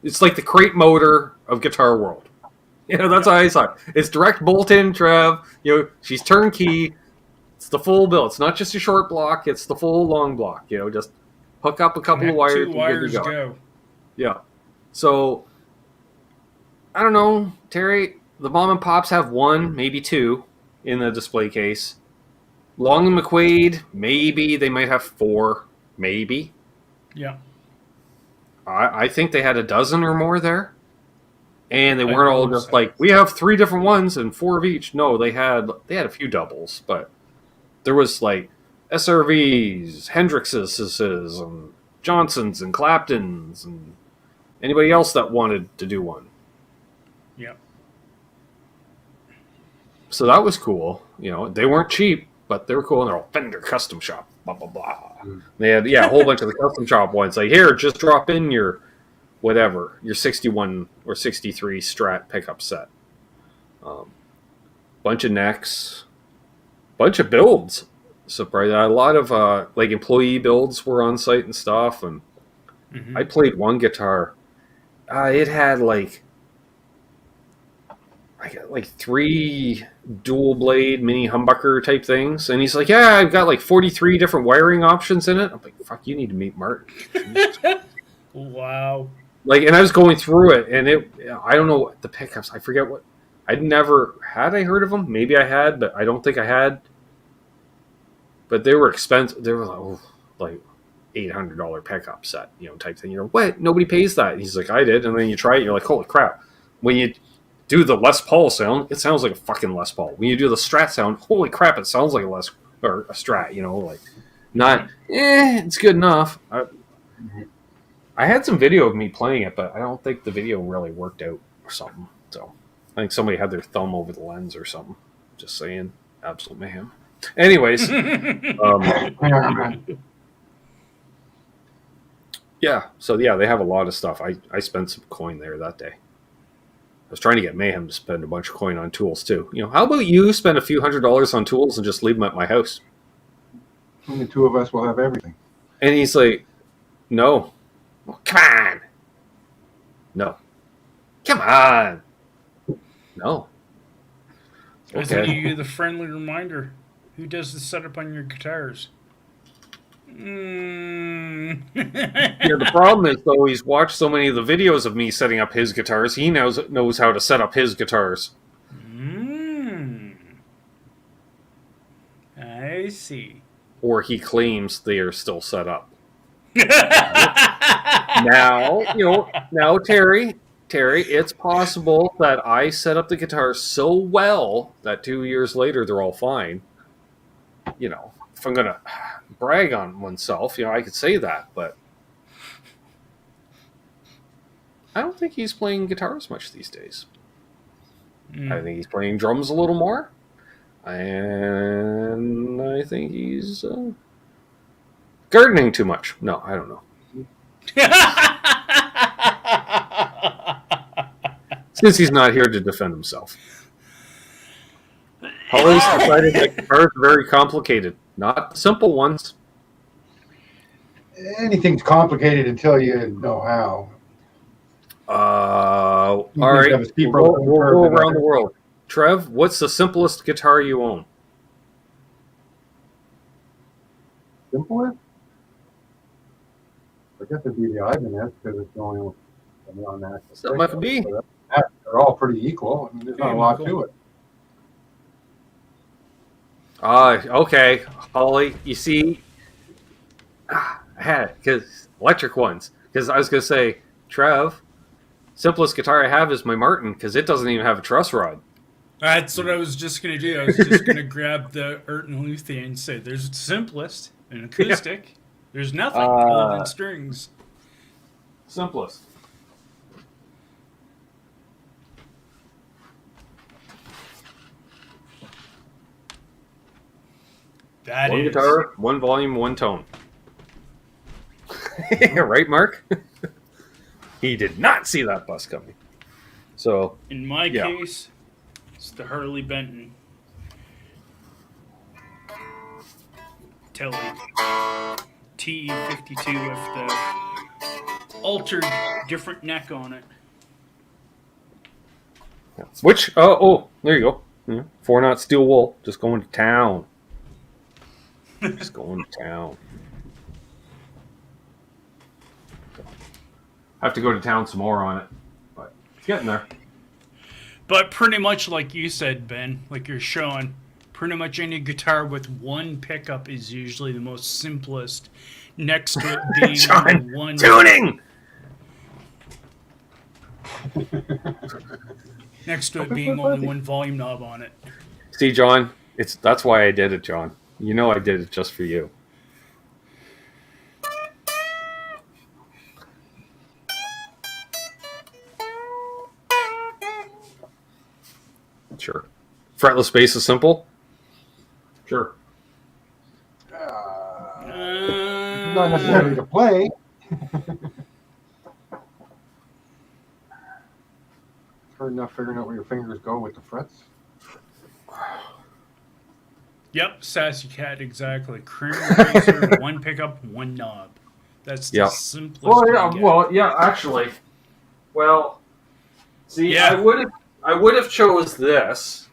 Speaker 2: It's like the crate motor of Guitar World. That's how I saw it. It's direct bolt-in, Trev. She's turnkey. It's the full bill. It's not just a short block. It's the full long block. Just hook up a couple of wires.
Speaker 4: 2 wires, go.
Speaker 2: Yeah. So I don't know, Terry. The mom and pops have 1, maybe 2 in the display case. Long and McQuaid, maybe they might have 4, maybe.
Speaker 4: Yeah.
Speaker 2: I think they had a dozen or more there, and they weren't all just like we have 3 different ones and 4 of each. No, they had a few doubles, but there was like SRVs, Hendrixes, and Johnsons and Claptons, and anybody else that wanted to do one.
Speaker 4: Yeah.
Speaker 2: So that was cool. They weren't cheap, but they were cool, and they're all Fender Custom Shop, blah, blah, blah. They had, a whole bunch of the Custom Shop ones. Like, here, just drop in your, whatever, your 61 or 63 Strat pickup set. Bunch of necks. Bunch of builds. Surprised. A lot of, employee builds were on site and stuff, and I played one guitar. It had, I got 3 dual blade mini humbucker type things, and he's like, "Yeah, I've got 43 different wiring options in it." I'm like, "Fuck, you need to meet Martin."
Speaker 4: Wow.
Speaker 2: And I was going through it, and I don't know the pickups. I forget what. I'd never had I heard of them. Maybe I had, but I don't think I had. But they were expensive. They were like $800 pickup set, type thing. What? Nobody pays that. And he's like, I did. And then you try it, you're like, holy crap. When you do the Les Paul sound, it sounds like a fucking Les Paul. When you do the Strat sound, holy crap, it sounds like a Strat. Like not. It's good enough. I had some video of me playing it, but I don't think the video really worked out or something. So I think somebody had their thumb over the lens or something. Just saying, absolute mayhem. Anyways, yeah. So yeah, they have a lot of stuff. I spent some coin there that day. I was trying to get Mayhem to spend a bunch of coin on tools too. How about you spend a few $100s on tools and just leave them at my house?
Speaker 3: And the two of us will have everything.
Speaker 2: And he's like, no. Well, come on. No. Come on. No.
Speaker 4: I was giving you the friendly reminder. Who does the setup on your guitars?
Speaker 2: Yeah, the problem is, though, he's watched so many of the videos of me setting up his guitars, he knows how to set up his guitars.
Speaker 4: I see.
Speaker 2: Or he claims they are still set up. Now, Terry, it's possible that I set up the guitars so well that 2 years later they're all fine. If I'm going to brag on oneself, I could say that, but I don't think he's playing guitars much these days. I think he's playing drums a little more, and I think he's gardening too much. No, I don't know. Since he's not here to defend himself. Holly's decided that guitars are very complicated, not simple ones.
Speaker 3: Anything's complicated until you know how.
Speaker 2: All right, we'll go around the world. Trev, what's the simplest guitar you own?
Speaker 3: Simplest? I guess it'd be the Ibanez because it's the only one on that.
Speaker 2: That might be.
Speaker 3: They're all pretty equal. I mean, there's not a lot to it.
Speaker 2: Okay, Holly. You see, I had because electric ones. Because I was gonna say, Trev, simplest guitar I have is my Martin because it doesn't even have a truss rod.
Speaker 4: That's what I was just gonna do. I was just gonna grab the Erton Luthien and say, "There's the simplest, an acoustic. Yeah. There's nothing other than strings."
Speaker 2: Simplest. One guitar, one volume, one tone. Right, Mark? He did not see that bus coming. So,
Speaker 4: in my case, it's the Harley Benton Telly TE52 with the altered different neck on it.
Speaker 2: Which, there you go. 4-knot steel wool, just going to town. Just going to town. I have to go to town some more on it, but it's getting there.
Speaker 4: But pretty much like you said, Ben, like you're showing, pretty much any guitar with one pickup is usually the most simplest. Next to it being
Speaker 2: John,
Speaker 4: one
Speaker 2: tuning.
Speaker 4: Next to it being only one volume knob on it.
Speaker 2: See, John, that's why I did it, John. You know I did it just for you. Sure. Fretless bass is simple? Sure.
Speaker 3: Not necessarily to play. Hard enough figuring out where your fingers go with the frets.
Speaker 4: Yep, Sassy Cat, exactly. Cream razor, one pickup, one knob. That's the simplest.
Speaker 2: Actually. Well, see, I would have chose this,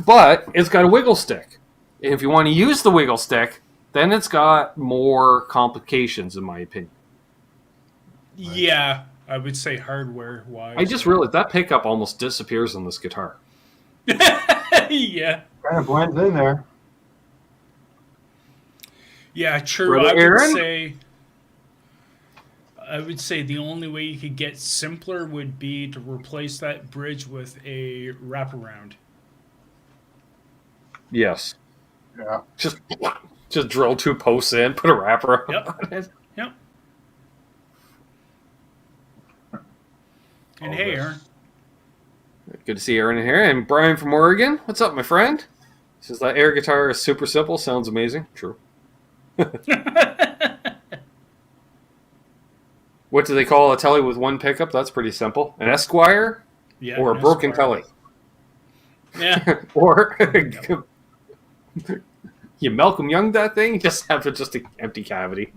Speaker 2: but it's got a wiggle stick. And if you want to use the wiggle stick, then it's got more complications, in my opinion.
Speaker 4: Yeah, I would say hardware wise.
Speaker 2: I just realized that pickup almost disappears on this guitar.
Speaker 4: Yeah.
Speaker 3: Kind of blends in there.
Speaker 4: Yeah, true.
Speaker 2: Brother Aaron?
Speaker 4: I would say the only way you could get simpler would be to replace that bridge with a wraparound.
Speaker 2: Yes.
Speaker 3: Yeah.
Speaker 2: Just drill 2 posts in, put a wrapper
Speaker 4: Yep.
Speaker 2: on it.
Speaker 4: Yep. And
Speaker 3: All
Speaker 4: hey,
Speaker 3: this.
Speaker 4: Aaron.
Speaker 2: Good to see Aaron in here. And Brian from Oregon. What's up, my friend? Says that air guitar is super simple. Sounds amazing. True. What do they call a telly with 1 pickup? That's pretty simple. An Esquire
Speaker 4: Yeah,
Speaker 2: or a
Speaker 4: no
Speaker 2: broken
Speaker 4: squire.
Speaker 2: telly?
Speaker 4: Yeah.
Speaker 2: Or you Malcolm Young that thing, you just have just an empty cavity.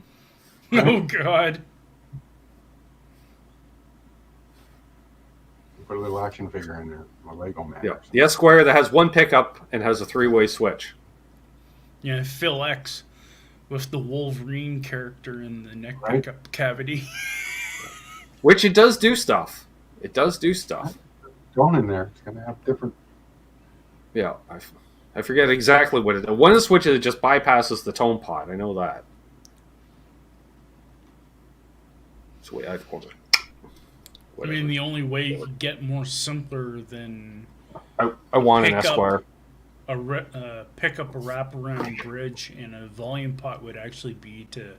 Speaker 4: Oh, God.
Speaker 3: Put a little action figure in there. A Lego man.
Speaker 2: Yeah. The Esquire that has 1 pickup and has a 3-way switch.
Speaker 4: Yeah, Phil X with the Wolverine character in the neck
Speaker 3: Right.
Speaker 4: pickup cavity.
Speaker 2: Which it does do stuff. It does do stuff.
Speaker 3: Tone in there. It's going to have different.
Speaker 2: Yeah. I forget exactly what it is. One of the switches just bypasses the tone pot. I know that. That's the way I've called it.
Speaker 4: I mean, the only way you could get more simpler than
Speaker 2: I want an
Speaker 4: Pickup.
Speaker 2: Esquire.
Speaker 4: pick up a wraparound bridge and a volume pot would actually be to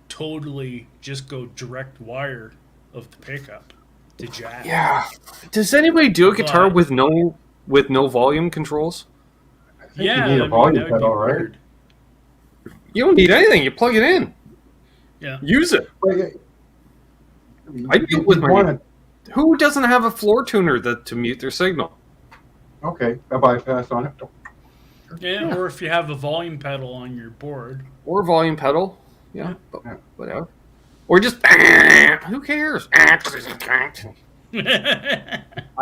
Speaker 4: totally just go direct wire of the pickup to jack.
Speaker 2: Yeah. Does anybody do a guitar
Speaker 4: But-
Speaker 2: with no volume controls?
Speaker 3: I think
Speaker 4: Yeah,
Speaker 3: you need
Speaker 4: I
Speaker 3: a
Speaker 4: mean,
Speaker 3: volume
Speaker 4: that would be
Speaker 3: pedal, right?
Speaker 4: weird.
Speaker 2: You don't need anything. You plug it in.
Speaker 4: Yeah.
Speaker 2: Use it.
Speaker 3: But, yeah,
Speaker 2: I do it with my-
Speaker 3: want
Speaker 2: Who doesn't have a floor tuner to mute their signal?
Speaker 3: Okay, a bypass on it.
Speaker 4: Yeah, or if you have a volume pedal on your board.
Speaker 2: Or volume pedal. Yeah.
Speaker 3: Yeah.
Speaker 2: Whatever. Or just who cares? I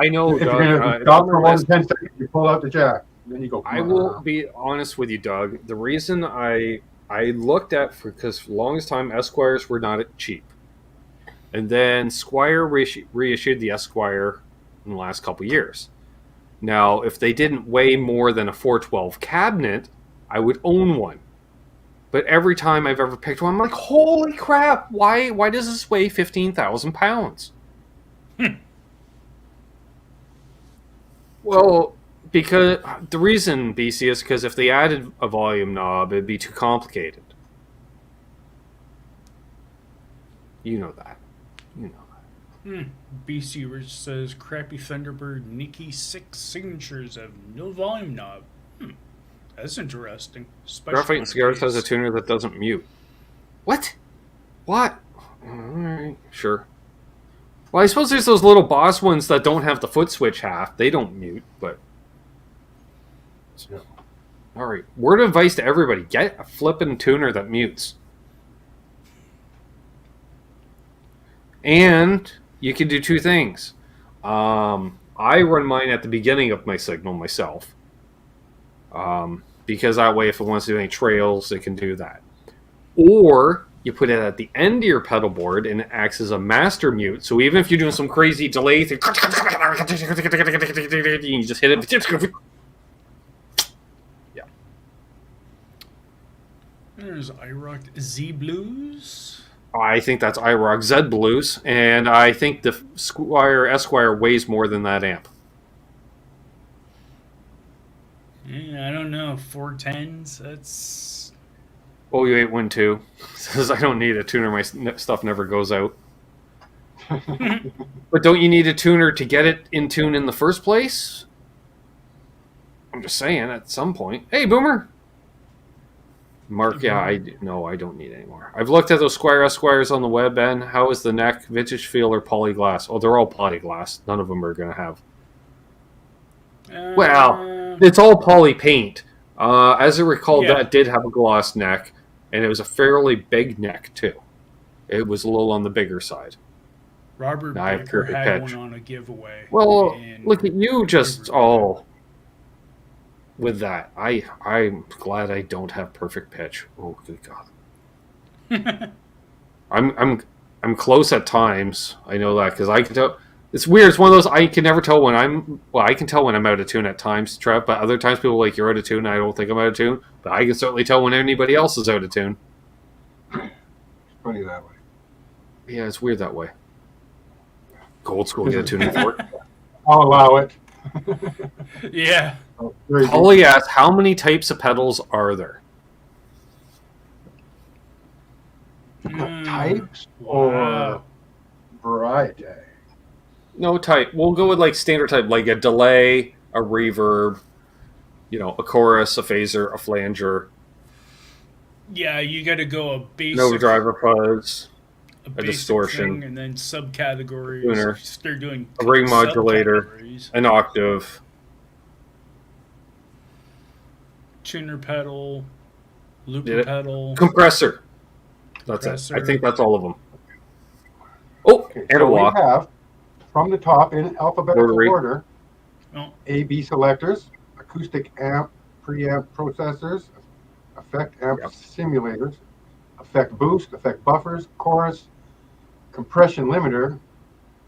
Speaker 2: know,
Speaker 3: If you're
Speaker 2: Doug.
Speaker 3: going to stop for more than 10 seconds, you pull out the jack. Then you go.
Speaker 2: I will be honest with you, Doug. The reason I looked at because for the longest time Esquires were not cheap, and then Squire reissued the Esquire in the last couple years. Now, if they didn't weigh more than a 412 cabinet, I would own one. But every time I've ever picked one, I'm like, holy crap! Why does this weigh 15,000 pounds? Well, because the reason, BC, is because if they added a volume knob, it'd be too complicated. You know that. You know that.
Speaker 4: BC Rich says crappy Thunderbird Nikki 6 signatures have no volume knob. That's interesting.
Speaker 2: Graphite and Cigars has a tuner that doesn't mute. What? What? Alright, sure. Well, I suppose there's those little Boss ones that don't have the foot switch half. They don't mute, but...
Speaker 3: Yeah.
Speaker 2: Alright, word of advice to everybody. Get a flippin' tuner that mutes. And you can do 2 things. I run mine at the beginning of my signal myself. Because that way, if it wants to do any trails, it can do that. Or you put it at the end of your pedal board and it acts as a master mute. So even if you're doing some crazy delay thing, you just hit it. Yeah.
Speaker 4: There's IROC Z Blues.
Speaker 2: I think that's IROC Z Blues, and I think the Esquire weighs more than that amp.
Speaker 4: Yeah, I don't know. 410s. That's.
Speaker 2: Oh, you 812 says I don't need a tuner. My stuff never goes out. But don't you need a tuner to get it in tune in the first place? I'm just saying at some point. Hey, Boomer. Mark, yeah, I don't need any more. I've looked at those Esquires on the web, Ben. How is the neck, vintage feel, or polyglass? Oh, they're all polyglass. None of them are going to have. Well, it's all poly paint. As I recall,
Speaker 4: Yeah.
Speaker 2: that did have a gloss neck, and it was a fairly big neck, too. It was a little on the bigger side.
Speaker 4: Robert
Speaker 2: Now I have
Speaker 4: Baker
Speaker 2: perfect
Speaker 4: had
Speaker 2: pitch.
Speaker 4: one on a giveaway.
Speaker 2: Well,
Speaker 4: in
Speaker 2: look at you just
Speaker 4: Riverdale.
Speaker 2: all with that. I'm glad I don't have perfect pitch. Oh, good God. I'm I'm close at times. I know that because I can tell. It's weird. It's one of those I can never tell when I'm. Well, I can tell when I'm out of tune at times, Trev. But other times, people are like, you're out of tune. I don't think I'm out of tune. But I can certainly tell when anybody else is out of tune.
Speaker 3: It's funny that way.
Speaker 2: Yeah, it's weird that way. Old school get a tuning fork.
Speaker 3: I'll allow it.
Speaker 4: Yeah.
Speaker 3: Oh, very good.
Speaker 2: Holly asks, how many types of pedals are there?
Speaker 3: Types
Speaker 4: Wow.
Speaker 3: or variety?
Speaker 2: No type. We'll go with like standard type, like a delay, a reverb, a chorus, a phaser, a flanger,
Speaker 4: Yeah, you got to go a basic.
Speaker 2: no driver fuzz,
Speaker 4: a
Speaker 2: a
Speaker 4: basic
Speaker 2: distortion,
Speaker 4: thing, and then subcategories.
Speaker 2: tuner,
Speaker 4: Start doing
Speaker 2: a ring modulator,
Speaker 4: subcategories.
Speaker 2: an octave.
Speaker 4: Tuner pedal,
Speaker 2: Did
Speaker 4: looper
Speaker 2: it?
Speaker 4: pedal.
Speaker 2: Compressor. That's
Speaker 4: Compressor.
Speaker 2: it. I think that's all of them. Oh,
Speaker 3: Okay,
Speaker 2: and a
Speaker 3: so we
Speaker 2: wah.
Speaker 3: have from the top in alphabetical
Speaker 2: Rotary.
Speaker 3: order:
Speaker 4: Oh,
Speaker 3: A/B selectors, acoustic amp, preamp processors, effect amp
Speaker 2: Yep.
Speaker 3: simulators, effect boost, effect buffers, chorus, compression limiter,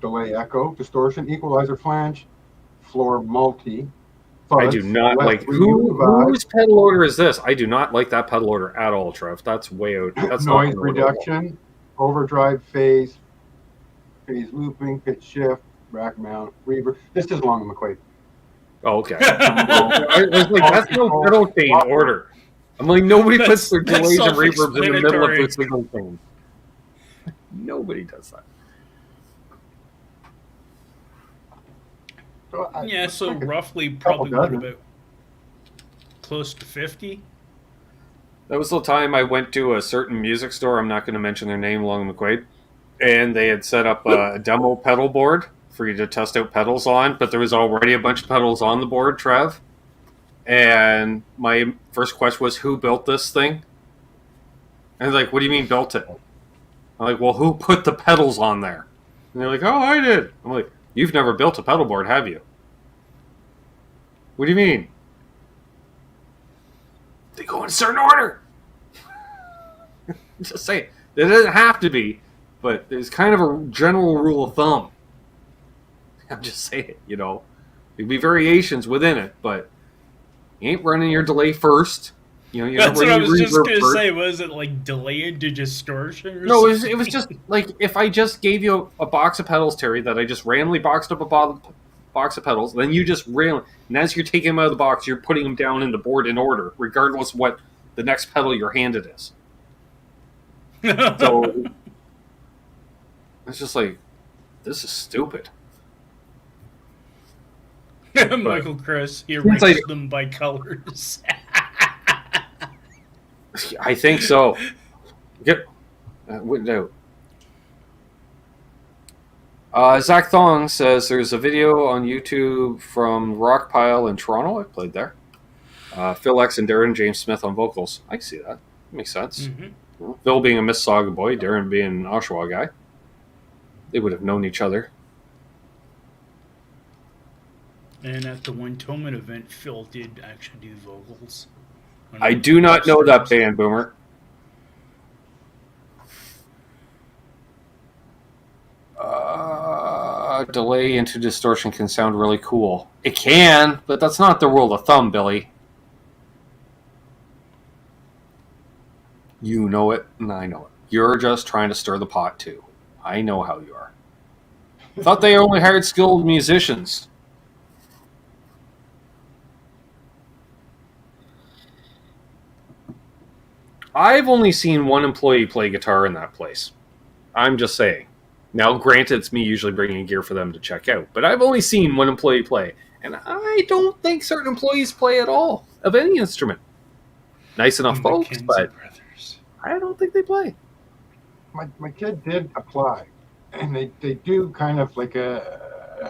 Speaker 3: delay echo, distortion, equalizer flange, floor multi. Fuzz,
Speaker 2: I do not
Speaker 3: left
Speaker 2: like
Speaker 3: renew vibe,
Speaker 2: whose pedal order is this? I do not like that pedal order at all, Trev. That's way out. That's not
Speaker 3: noise
Speaker 2: an order.
Speaker 3: reduction, overdrive phase looping, pitch shift, rack mount, reverb. This is long and McQuaid.
Speaker 2: Oh, okay. I was like, that's no pedal chain order. I'm like, nobody puts their
Speaker 4: That's
Speaker 2: delays and reverbs in the middle of their
Speaker 4: self-explanatory.
Speaker 2: signal chain. Nobody does that.
Speaker 3: So
Speaker 4: yeah, so
Speaker 3: like a
Speaker 4: roughly
Speaker 3: couple
Speaker 4: probably what,
Speaker 3: dozen.
Speaker 4: about close to 50?
Speaker 2: That was the time I went to a certain music store. I'm not going to mention their name, Long and McQuaid. And they had set up a demo pedal board for you to test out pedals on, but there was already a bunch of pedals on the board, Trev. And my first question was, who built this thing? And they're like, what do you mean built it? I'm like, well, who put the pedals on there? And they're like, oh, I did. I'm like, you've never built a pedal board, have you? What do you mean? They go in a certain order. Just saying. It doesn't have to be, but there's kind of a general rule of thumb. I'm just saying, there'll be variations within it, but you ain't running your delay first. You're
Speaker 4: That's
Speaker 2: not
Speaker 4: what I
Speaker 2: running
Speaker 4: was
Speaker 2: your
Speaker 4: just
Speaker 2: reverb
Speaker 4: going to
Speaker 2: first.
Speaker 4: say. Was it like delay into distortion or
Speaker 2: No,
Speaker 4: something?
Speaker 2: it was just like if I just gave you a box of pedals, Terry, that I just randomly boxed up a box of pedals, then you just randomly, and as you're taking them out of the box, you're putting them down in the board in order, regardless what the next pedal you're handed is. So it's just like, this is stupid.
Speaker 4: Michael Chris, he
Speaker 2: Since I-
Speaker 4: arranged them by colors.
Speaker 2: I think so. Get went out. Zach Thong says there's a video on YouTube from Rockpile in Toronto. I played there. Phil X and Darren James Smith on vocals. I can see that. Makes sense.
Speaker 4: Mm-hmm.
Speaker 2: Phil being a Mississauga boy, Darren being an Oshawa guy. They would have known each other.
Speaker 4: And at the one Tonewood event, Phil did actually do vocals.
Speaker 2: I do not know that band, Boomer. Delay into distortion can sound really cool. It can, but that's not the rule of thumb, Billy. You know it, and I know it. You're just trying to stir the pot, too. I know how you are. Thought they only hired skilled musicians. I've only seen one employee play guitar in that place. I'm just saying. Now, granted, it's me usually bringing gear for them to check out, but I've only seen one employee play, and I don't think certain employees play at all of any instrument. Nice enough folks,
Speaker 4: McKenzie
Speaker 2: but
Speaker 4: brothers.
Speaker 2: I don't think they play.
Speaker 3: My kid did apply, and they do kind of like a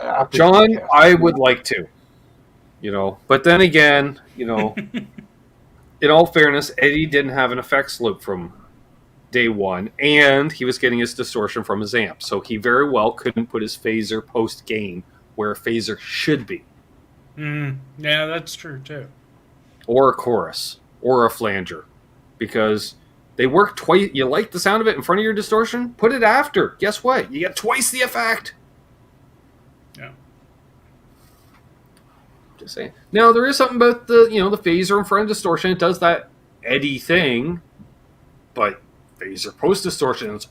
Speaker 3: aptitude
Speaker 2: John,
Speaker 3: test.
Speaker 2: I would like to, but then again, in all fairness, Eddie didn't have an effects loop from day one, and he was getting his distortion from his amp, so he very well couldn't put his phaser post gain where a phaser should be,
Speaker 4: Yeah, that's true too.
Speaker 2: or a chorus, or a flanger, because They work twice. You like the sound of it in front of your distortion? Put it after. Guess what? You get twice the effect.
Speaker 4: Yeah.
Speaker 2: Just saying. Now there is something about the the phaser in front of distortion. It does that eddy thing, but phaser post distortion is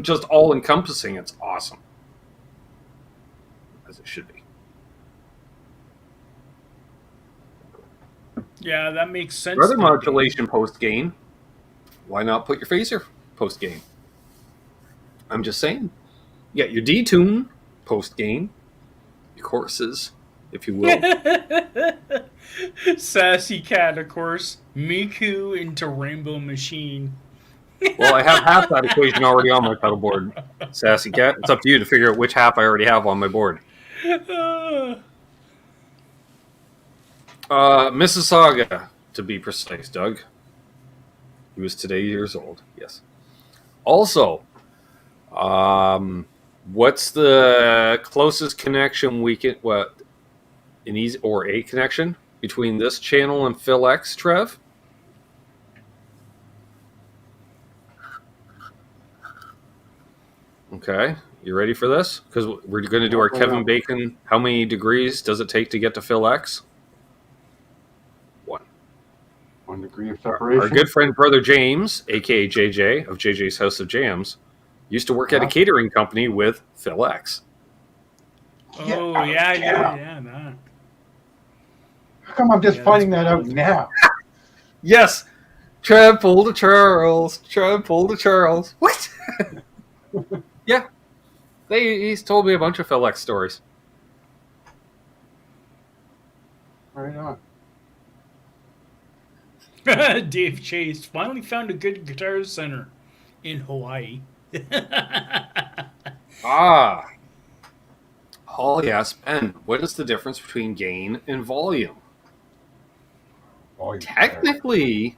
Speaker 2: just all encompassing. It's awesome, as it should be.
Speaker 4: Yeah, that makes sense.
Speaker 2: Other modulation post gain. Why not put your phaser post gain? I'm just saying. You got your detune post gain, your courses, if you will.
Speaker 4: Sassy Cat, of course. Miku into Rainbow Machine.
Speaker 2: Well, I have half that equation already on my pedal board, Sassy Cat. It's up to you to figure out which half I already have on my board. Mississauga, to be precise, Doug. He was today years old. Yes. Also, what's the closest connection we can? What an easy or a connection between this channel and Phil X, Trev? Okay, you ready for this? Because we're going to do our Kevin Bacon. How many degrees does it take to get to Phil X?
Speaker 3: 1 degree of separation.
Speaker 2: Our good friend brother James, aka JJ of JJ's House of Jams, used to work at a catering company with Phil X.
Speaker 4: Oh yeah. That.
Speaker 3: How come I'm just finding that out now?
Speaker 2: Yes, Trev pulled a Charles. Trev pulled a Charles. What? Yeah, he's told me a bunch of Phil X stories.
Speaker 3: Right on.
Speaker 4: Dave Chase finally found a good guitar center in Hawaii.
Speaker 2: Oh yes, Ben. What is the difference between gain and volume? Technically,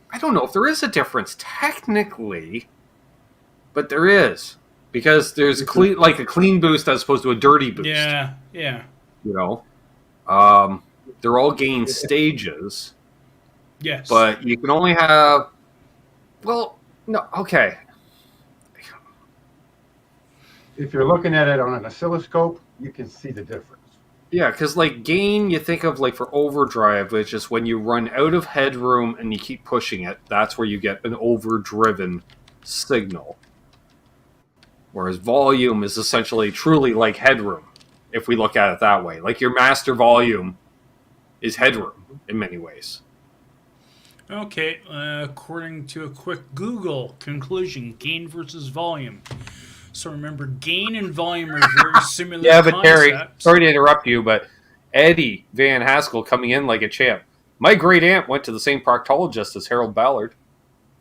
Speaker 2: I don't know if there is a difference technically, but there is, because there's a clean boost as opposed to a dirty boost.
Speaker 4: Yeah.
Speaker 2: They're all gain stages.
Speaker 4: Yes.
Speaker 2: But you can only have... Well, no, okay.
Speaker 3: If you're looking at it on an oscilloscope, you can see the difference.
Speaker 2: Yeah, because gain, you think of for overdrive, which is when you run out of headroom and you keep pushing it. That's where you get an overdriven signal. Whereas volume is essentially truly like headroom, if we look at it that way. Your master volume is headroom in many ways.
Speaker 4: Okay, according to a quick Google conclusion, gain versus volume. So remember, gain and volume are very similar
Speaker 2: Yeah, but
Speaker 4: concepts.
Speaker 2: Terry, sorry to interrupt you, but Eddie Van Haskell coming in like a champ. My great aunt went to the same proctologist as Harold Ballard.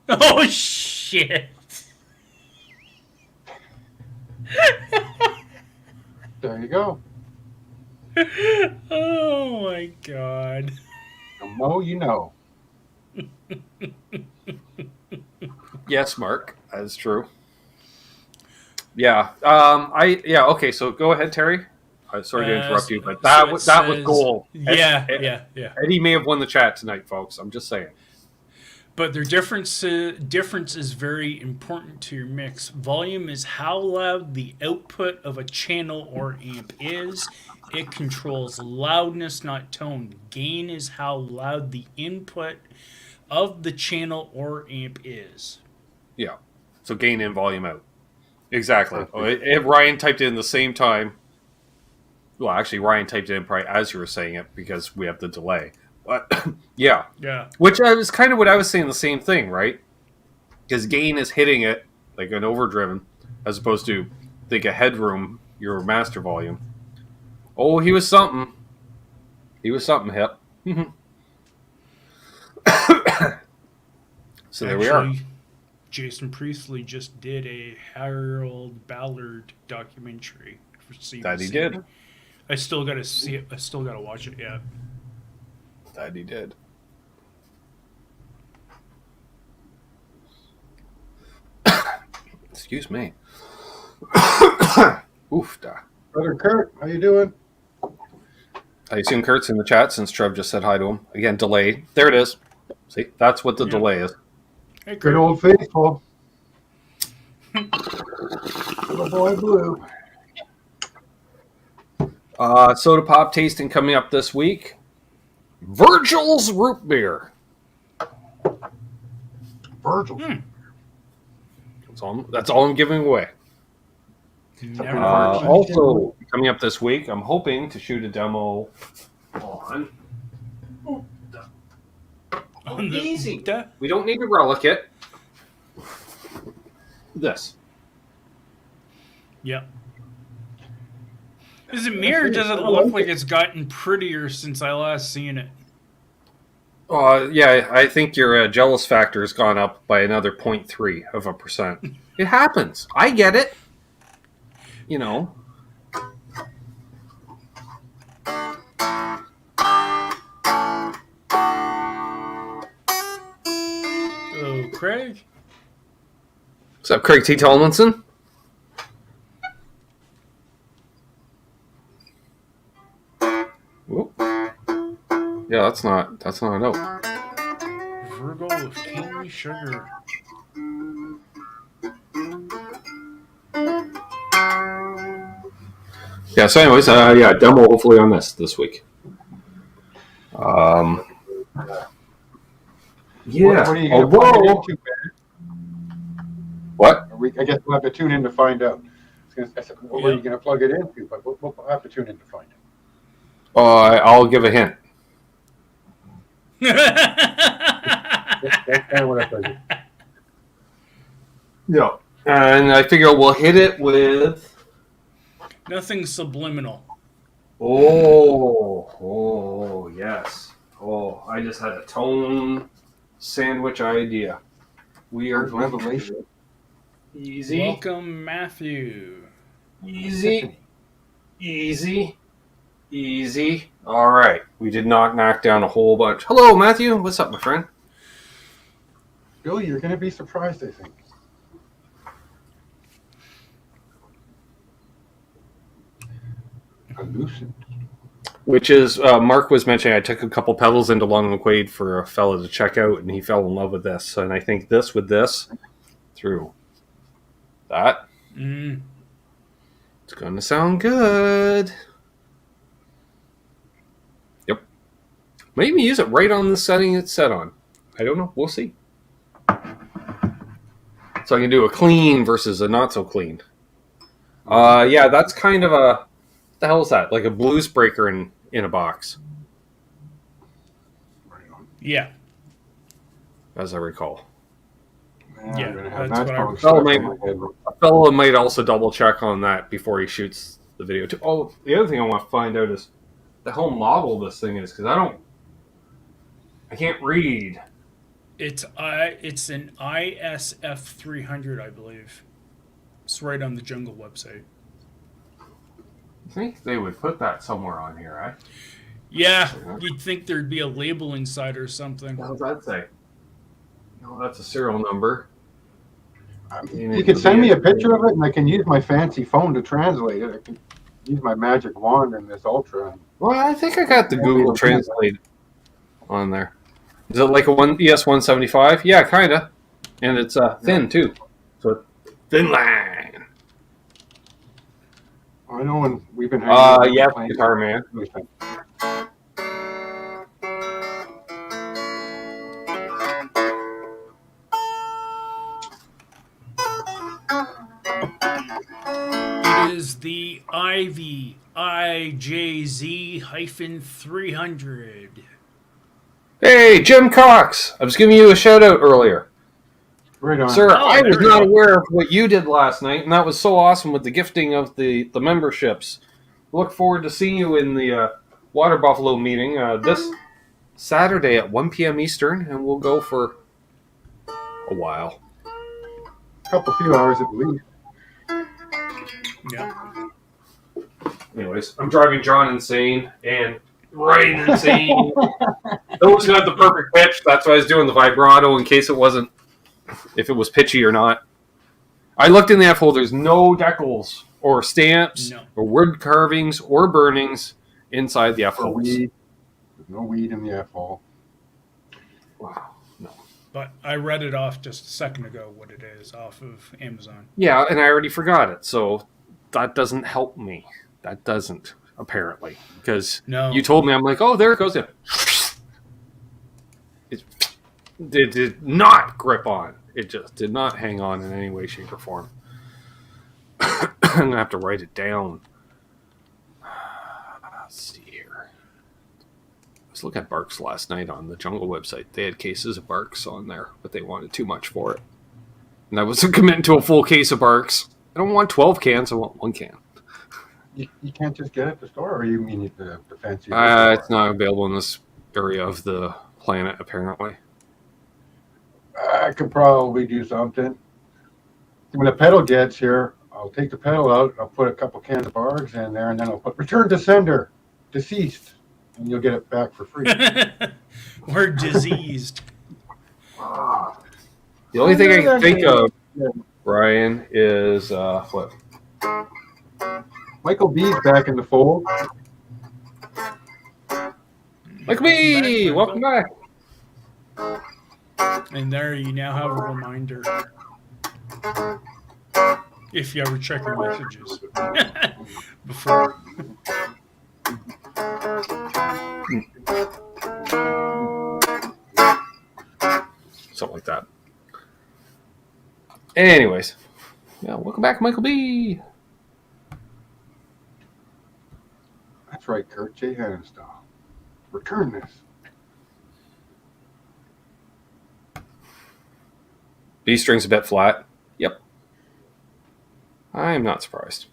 Speaker 4: Oh, shit.
Speaker 3: There you go.
Speaker 4: Oh, my God.
Speaker 3: The more you know.
Speaker 2: Yes, Mark, that is true. Yeah. Okay. So go ahead, Terry. Sorry to interrupt you, but that was goal.
Speaker 4: Yeah.
Speaker 2: Eddie may have won the chat tonight, folks. I'm just saying.
Speaker 4: But their difference is very important to your mix. Volume is how loud the output of a channel or amp is. It controls loudness, not tone. Gain is how loud the input of the channel or amp is.
Speaker 2: Yeah. So gain in, volume out. Exactly. If Ryan typed it in the same time. Well, actually, Ryan typed it in probably as you were saying it because we have the delay. But yeah. Which was kind of what I was saying, the same thing, right? Because gain is hitting it like an overdriven, as opposed to think a headroom, your master volume. Oh, he was something. He was something hip. So there we are.
Speaker 4: Jason Priestley just did a Harold Ballard documentary for CBC.
Speaker 2: That he did.
Speaker 4: I still got to see it. I still got to watch it yet.
Speaker 2: That he did. Excuse me. Oof.
Speaker 3: Brother Kurt, how you doing?
Speaker 2: I assume Kurt's in the chat since Trev just said hi to him. Again, delayed. There it is. See, that's what the delay is.
Speaker 4: Hey,
Speaker 3: Good
Speaker 4: Kurt.
Speaker 3: old faithful. Little boy blue.
Speaker 2: Soda pop tasting coming up this week. Virgil's Root Beer.
Speaker 3: Virgil.
Speaker 2: That's all I'm giving away.
Speaker 4: Never
Speaker 2: Also, coming up this week, I'm hoping to shoot a demo on
Speaker 4: On the
Speaker 2: easy.
Speaker 4: Uta?
Speaker 2: We don't need a relic it. This.
Speaker 4: Yeah. Is it me or does it look like it's gotten prettier since I last seen it?
Speaker 2: Yeah, I think your jealous factor has gone up by another 0.3%. It happens. I get it. You know.
Speaker 4: Oh, Craig?
Speaker 2: What's up, Craig T. Tomlinson? Whoop. Yeah, that's not a note.
Speaker 4: Virgo with King Sugar.
Speaker 2: Yeah, so anyways, demo hopefully on this week. Yeah.
Speaker 3: What are you going to plug it into, Ben?
Speaker 2: What?
Speaker 3: I guess we'll have to tune in to find out. I said, what are you going to plug it into? But we'll have to tune in to find out.
Speaker 2: I'll give a hint.
Speaker 3: That's kind of what I figured.
Speaker 2: Yeah. And I figure we'll hit it with...
Speaker 4: Nothing subliminal.
Speaker 2: Oh, yes. Oh, I just had a tone sandwich idea. We are going
Speaker 3: Revelation.
Speaker 2: easy,
Speaker 4: Welcome, Matthew.
Speaker 2: easy. All right. We did not knock down a whole bunch. Hello, Matthew. What's up, my friend?
Speaker 3: Billy, you're going to be surprised, I think. Lucent.
Speaker 2: Which is, Mark was mentioning, I took a couple pedals into Long McQuaid for a fella to check out, and he fell in love with this. And I think this with this, through that, it's going to sound good. Yep. Maybe use it right on the setting it's set on. I don't know. We'll see. So I can do a clean versus a not so clean. Yeah, that's kind of a... What the hell is that? Like a blues breaker in a box,
Speaker 4: Yeah.
Speaker 2: as I recall.
Speaker 4: Yeah, that's what I
Speaker 2: A fellow might also double check on that before he shoots the video too. Oh, the other thing I want to find out is the hell model this thing is, because I can't read.
Speaker 4: It's an ISF 300, I believe. It's right on the Jungle website.
Speaker 2: I think they would put that somewhere on here, right?
Speaker 4: Yeah, you'd think there'd be a label inside or something.
Speaker 2: What does that say? No, that's a serial number.
Speaker 3: You can send me a picture of it, and I can use my fancy phone to translate it. I can use my magic wand in this Ultra.
Speaker 2: Well, I think I got the Google Translate on there. Is it like a ES175? Yeah, kind of. And it's thin, too. So, thin line.
Speaker 3: I know when we've been hanging
Speaker 2: Yeah, Guitar Man.
Speaker 4: It is the Ivy IJZ-300.
Speaker 2: Hey, Jim Cox! I was giving you a shout out earlier.
Speaker 3: Right on.
Speaker 2: Sir, I was not aware of what you did last night, and that was so awesome with the gifting of the memberships. Look forward to seeing you in the Water Buffalo meeting this Saturday at 1 p.m. Eastern, and we'll go for a while.
Speaker 3: Few hours at least.
Speaker 4: Yeah.
Speaker 2: Anyways, I'm driving John insane, and Ryan insane. Those who have the perfect pitch, that's why I was doing the vibrato in case it wasn't, if it was pitchy or not. I looked in the F holders, no decals or stamps or wood carvings or burnings. inside the F
Speaker 3: For
Speaker 2: holes.
Speaker 3: weed. There's no weed in the F hole.
Speaker 2: Wow. No.
Speaker 4: But I read it off just a second ago what it is off of Amazon.
Speaker 2: Yeah, and I already forgot it, so that doesn't help me. That doesn't, apparently. Because
Speaker 4: No.
Speaker 2: you told me, I'm like, oh, there it goes. It did not grip on. It just did not hang on in any way, shape, or form. I'm going to have to write it down. Let's see here. I was looking at Barks last night on the Jungle website. They had cases of Barks on there, but they wanted too much for it. And I wasn't committing to a full case of Barks. I don't want 12 cans, I want 1 can.
Speaker 3: You can't just get it at the store, or you mean the fancy?
Speaker 2: It's not available in this area of the planet, apparently.
Speaker 3: I could probably do something. When the pedal gets here, I'll take the pedal out, I'll put a couple cans of Bargs in there, and then I'll put return to sender, deceased, and you'll get it back for free.
Speaker 4: We're diseased.
Speaker 2: The only thing I can think of, Brian, is Flip.
Speaker 3: Michael B's back in the fold.
Speaker 2: Like me! Welcome back!
Speaker 4: And there you now have a reminder. If you ever check your messages before.
Speaker 2: Something like that. Anyways. Yeah, welcome back, Michael B.
Speaker 3: That's right, Kurt. J. Hannon style. Return this.
Speaker 2: B string's a bit flat. Yep. I'm not surprised.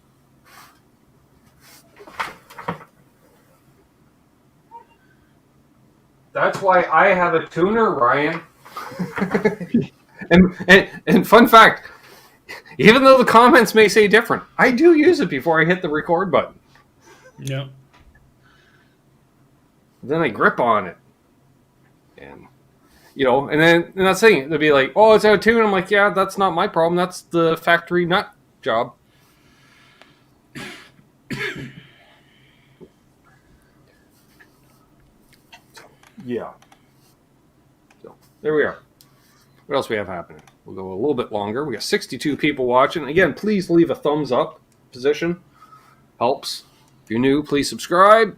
Speaker 2: That's why I have a tuner, Ryan. and fun fact, even though the comments may say different, I do use it before I hit the record button.
Speaker 4: No.
Speaker 2: Then I grip on it. And, you know, and then and that's the thing. They'll be like, oh, it's out of tune. I'm like, yeah, that's not my problem. That's the factory nut job. Yeah. So, there we are. What else we have happening? We'll go a little bit longer. We got 62 people watching. Again, please leave a thumbs up position. Helps. If you're new, please subscribe.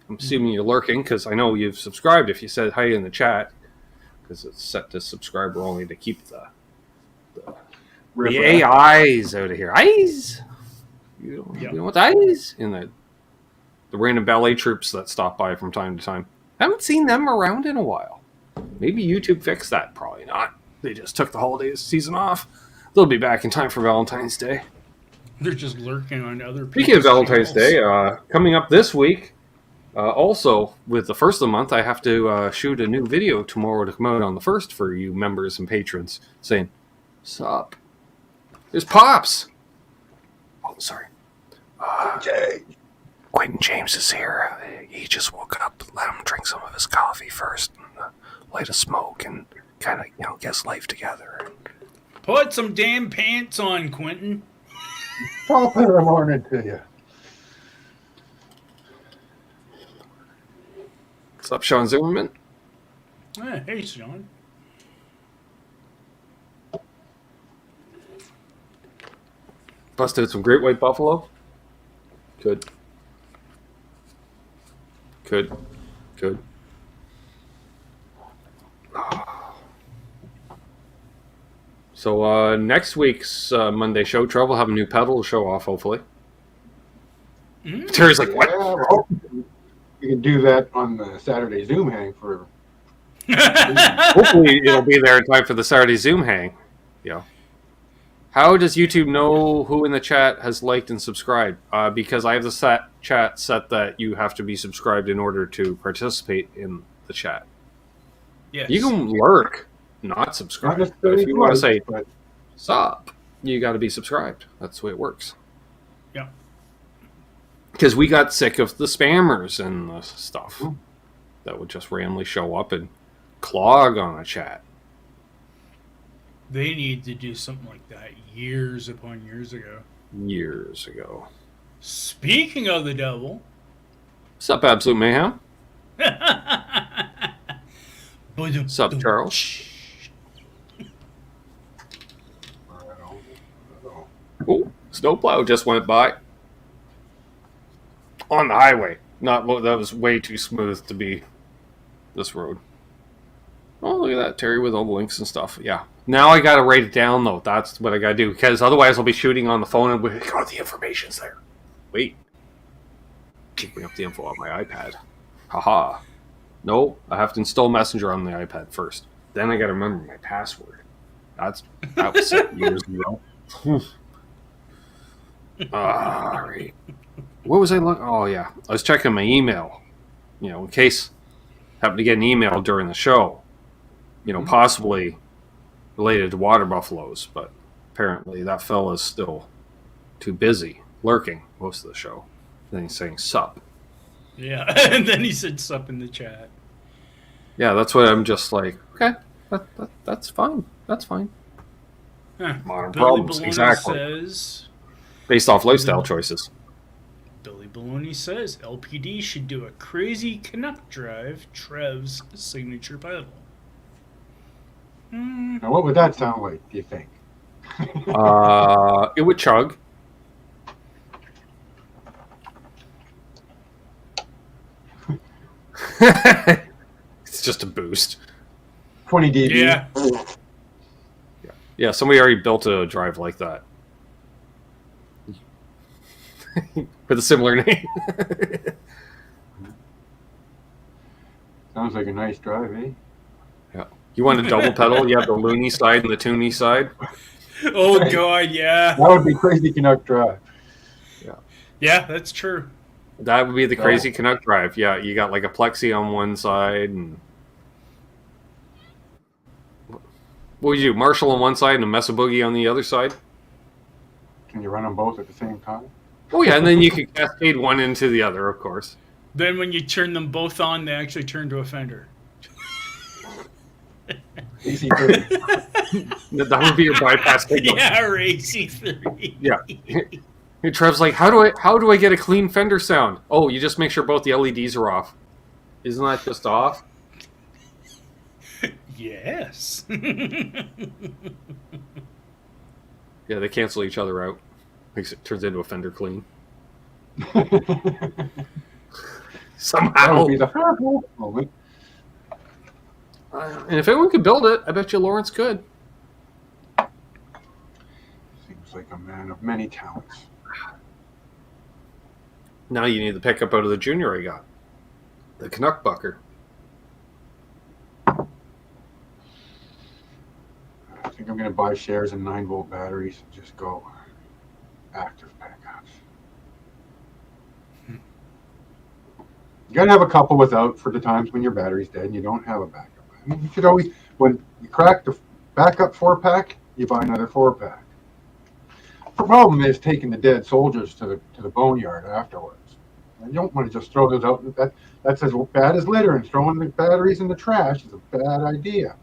Speaker 2: I'm assuming you're lurking because I know you've subscribed if you said hi in the chat, because it's set to subscriber only to keep the AIs out of here. Eyes! You know what eyes? In the random ballet troops that stop by from time to time. Haven't seen them around in a while. Maybe YouTube fixed that. Probably not. They just took the holidays season off. They'll be back in time for Valentine's Day.
Speaker 4: They're just lurking on other people's
Speaker 2: Speaking of Valentine's
Speaker 4: channels.
Speaker 2: Day, coming up this week, also with the first of the month, I have to shoot a new video tomorrow to come out on the 1st for you members and patrons saying, sup? There's Pops! Oh, sorry. Quentin James is here. He just woke up. Let him drink some of his coffee first. And, light a smoke and kind of, get his life together.
Speaker 4: Put some damn pants on, Quentin.
Speaker 3: Top of the morning to you.
Speaker 2: What's up, Sean Zimmerman?
Speaker 4: Hey, Sean.
Speaker 2: Busted some Great White Buffalo? Good. So next week's Monday show, Trevor will have a new pedal to show off, hopefully. Terry's like, what?
Speaker 3: Yeah, well, you can do that on the Saturday Zoom hang for.
Speaker 2: Hopefully it'll be there in time for the Saturday Zoom hang. How does YouTube know who in the chat has liked and subscribed? Because I have the chat set that you have to be subscribed in order to participate in the chat.
Speaker 4: Yes.
Speaker 2: You can lurk, not subscribe.
Speaker 3: Not
Speaker 2: But if you want to say,
Speaker 3: but
Speaker 2: sup, you got to be subscribed. That's the way it works.
Speaker 4: Yeah.
Speaker 2: Because we got sick of the spammers and the stuff that would just randomly show up and clog on a chat.
Speaker 4: They need to do something like that years upon years ago.
Speaker 2: Years ago.
Speaker 4: Speaking of the devil,
Speaker 2: What's up, Absolute Mayhem? What's up, Charles? Oh, snowplow just went by. On the highway. Not that was way too smooth to be this road. Oh, look at that, Terry, with all the links and stuff. Yeah. Now I gotta write it down, though. That's what I gotta do, because otherwise I'll be shooting on the phone and the information's there. Wait. Bring up the info on my iPad. Haha. No, I have to install Messenger on the iPad first. Then I gotta remember my password. That was 7 years ago. Alright. What was I looking? Oh, yeah. I was checking my email. In case I happened to get an email during the show. Possibly related to water buffaloes. But apparently that fella's still too busy lurking most of the show. Then he's saying sup.
Speaker 4: Yeah, and then he said sup in the chat.
Speaker 2: Yeah, that's what I'm just like, okay, that's fine. That's fine. Modern
Speaker 4: Billy
Speaker 2: problems,
Speaker 4: Baloney
Speaker 2: exactly.
Speaker 4: Says,
Speaker 2: based off lifestyle choices.
Speaker 4: Billy Baloney says LPD should do a crazy Canuck drive, Trev's signature pedal.
Speaker 3: Now, what would that sound like, do you think?
Speaker 2: It would chug. It's just a boost.
Speaker 3: 20 dB.
Speaker 4: Yeah.
Speaker 2: Yeah, somebody already built a drive like that. With a similar name.
Speaker 3: Sounds like a nice drive, eh?
Speaker 2: Yeah. You want a double pedal? You have the loony side and the toony side?
Speaker 4: Oh, God, yeah.
Speaker 3: That would be crazy Canuck drive.
Speaker 4: Yeah, that's true.
Speaker 2: That would be the crazy Canuck drive. Yeah, you got like a plexi on one side and... What would you do? Marshall on one side and a Mesa Boogie on the other side?
Speaker 3: Can you run them both at the same time?
Speaker 2: Oh, yeah, and then you can cascade one into the other, of course.
Speaker 4: Then when you turn them both on, they actually turn to a Fender.
Speaker 3: AC3.
Speaker 2: That would be your bypass signal.
Speaker 4: Yeah, or AC3.
Speaker 2: Yeah. Hey, Trev's like, how do I get a clean Fender sound? Oh, you just make sure both the LEDs are off. Isn't that just off?
Speaker 4: Yes.
Speaker 2: Yeah, they cancel each other out. Makes it turns into a Fender clean. Somehow.
Speaker 3: That would be the moment.
Speaker 2: And if anyone could build it, I bet you Lawrence could.
Speaker 3: Seems like a man of many talents.
Speaker 2: Now you need the pickup out of the junior I got. The Canuck Bucker.
Speaker 3: I think I'm going to buy shares in 9-volt batteries and just go active backups. You got to have a couple without for the times when your battery's dead and you don't have a backup. I mean, you should always, when you crack the backup 4-pack, you buy another 4-pack. The problem is taking the dead soldiers to the boneyard afterwards. You don't want to just throw those out. That's as bad as litter, and throwing the batteries in the trash is a bad idea.